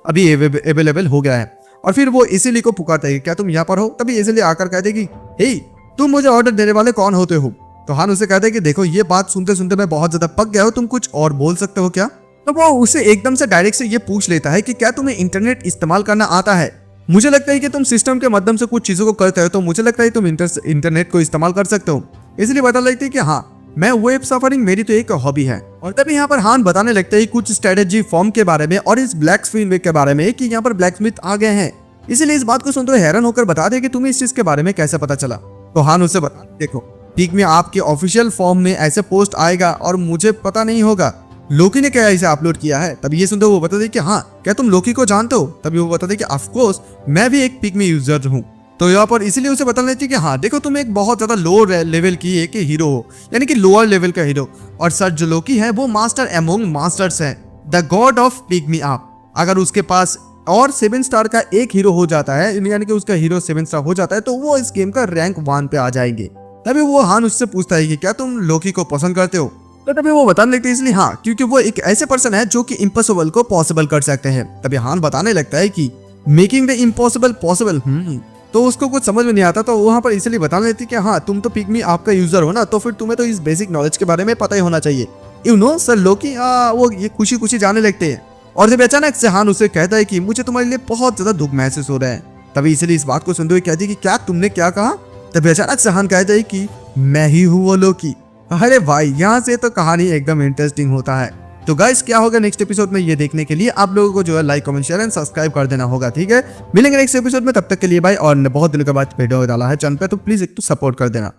Speaker 1: अभी अवेलेबल हो गया है। और फिर वो इसीली को पुकारता है, क्या तुम यहाँ पर हो? तभी इसीली आकर कहते हैं कि हे, तुम मुझे ऑर्डर देने वाले कौन होते हो? तो हान उसे कहते हैं कि देखो, ये बात सुनते सुनते मैं बहुत ज्यादा पक गया हूँ, तुम कुछ और बोल सकते हो क्या? तो वो उसे एकदम से डायरेक्ट से ये पूछ लेता है कि क्या तुम्हें इंटरनेट इस्तेमाल करना आता है? मुझे लगता है कि तुम सिस्टम के माध्यम से कुछ चीजों को करते हो, तो मुझे लगता है तुम इंटरनेट को इस्तेमाल कर सकते हो। इसलिए बता लगती है कि हाँ, मैं वेब सफरिंग मेरी तो एक हॉबी है। और तभी यहाँ पर हान बताने लगता है कुछ स्ट्रेटेजी फॉर्म के बारे में और इस ब्लैक स्मिथ के बारे में कि यहाँ पर ब्लैक स्मिथ आ गए हैं। इसीलिए इस बात को सुनते हुए हैरान होकर बता दे कि तुम्हें इस चीज के बारे में कैसे पता चला। तो हान उसे बता, देखो पीक में आपके ऑफिशियल फॉर्म में ऐसे पोस्ट आएगा और मुझे पता नहीं होगा लोकी ने क्या इसे अपलोड किया है। तभी ये सुनते वो बताते कि हाँ, क्या तुम लोकी को जानते हो? तभी वो बताते कि ऑफ कोर्स मैं भी एक पिक में यूजर हूँ। तो यहाँ पर इसीलिए उसे बता लेती कि हाँ देखो, तुम एक बहुत ज्यादा लो लेवल की एक हीरो हो, यानी कि लोअर लेवल का हीरो। और सर जो लोकी है वो मास्टर एमोंग मास्टर्स है, the god of pick me up. अगर उसके पास और 7 स्टार का एक हीरो हो जाता है, यानी कि उसका हीरो 7 स्टार हो जाता है, तो वो इस गेम का रैंक 1 पे आ जाएंगे। तभी वो हान उससे पूछता है कि क्या तुम लोकी को पसंद करते हो? तो तभी वो बताने लगते हैं इसलिए हाँ, क्योंकि वो एक ऐसे पर्सन है जो कि इम्पॉसिबल को पॉसिबल कर सकते हैं। तभी हान बताने लगता है कि मेकिंग द इम्पॉसिबल पॉसिबल। तो उसको कुछ समझ में नहीं आता, तो वहां पर इसलिए बताने लगती कि हाँ, तुम तो पिग्मी आपका यूजर हो ना, तो फिर तुम्हें तो इस बेसिक नॉलेज के बारे में पता ही होना चाहिए। यू नो सर लोकी, वो ये खुशी खुशी जाने लगते हैं। और जब अचानक से हान उसे कहता है कि मुझे तुम्हारे लिए बहुत ज्यादा दुख महसूस हो रहा है। तभी इसलिए इस बात को सुनते हुए कहती है कि क्या तुमने क्या कहा? तभी अचानक से हान कहता है कि मैं ही हूँ वो लोकी। अरे भाई, यहाँ से तो कहानी एकदम इंटरेस्टिंग होता है। तो गाइस, क्या होगा नेक्स्ट एपिसोड में ये देखने के लिए आप लोगों को जो है like comment share and subscribe कर देना होगा, ठीक है? मिलेंगे नेक्स्ट एपिसोड में, तब तक के लिए बाय। और बहुत दिनों के बाद वीडियो डाला है चैनल पे, तो प्लीज एक तो सपोर्ट कर देना।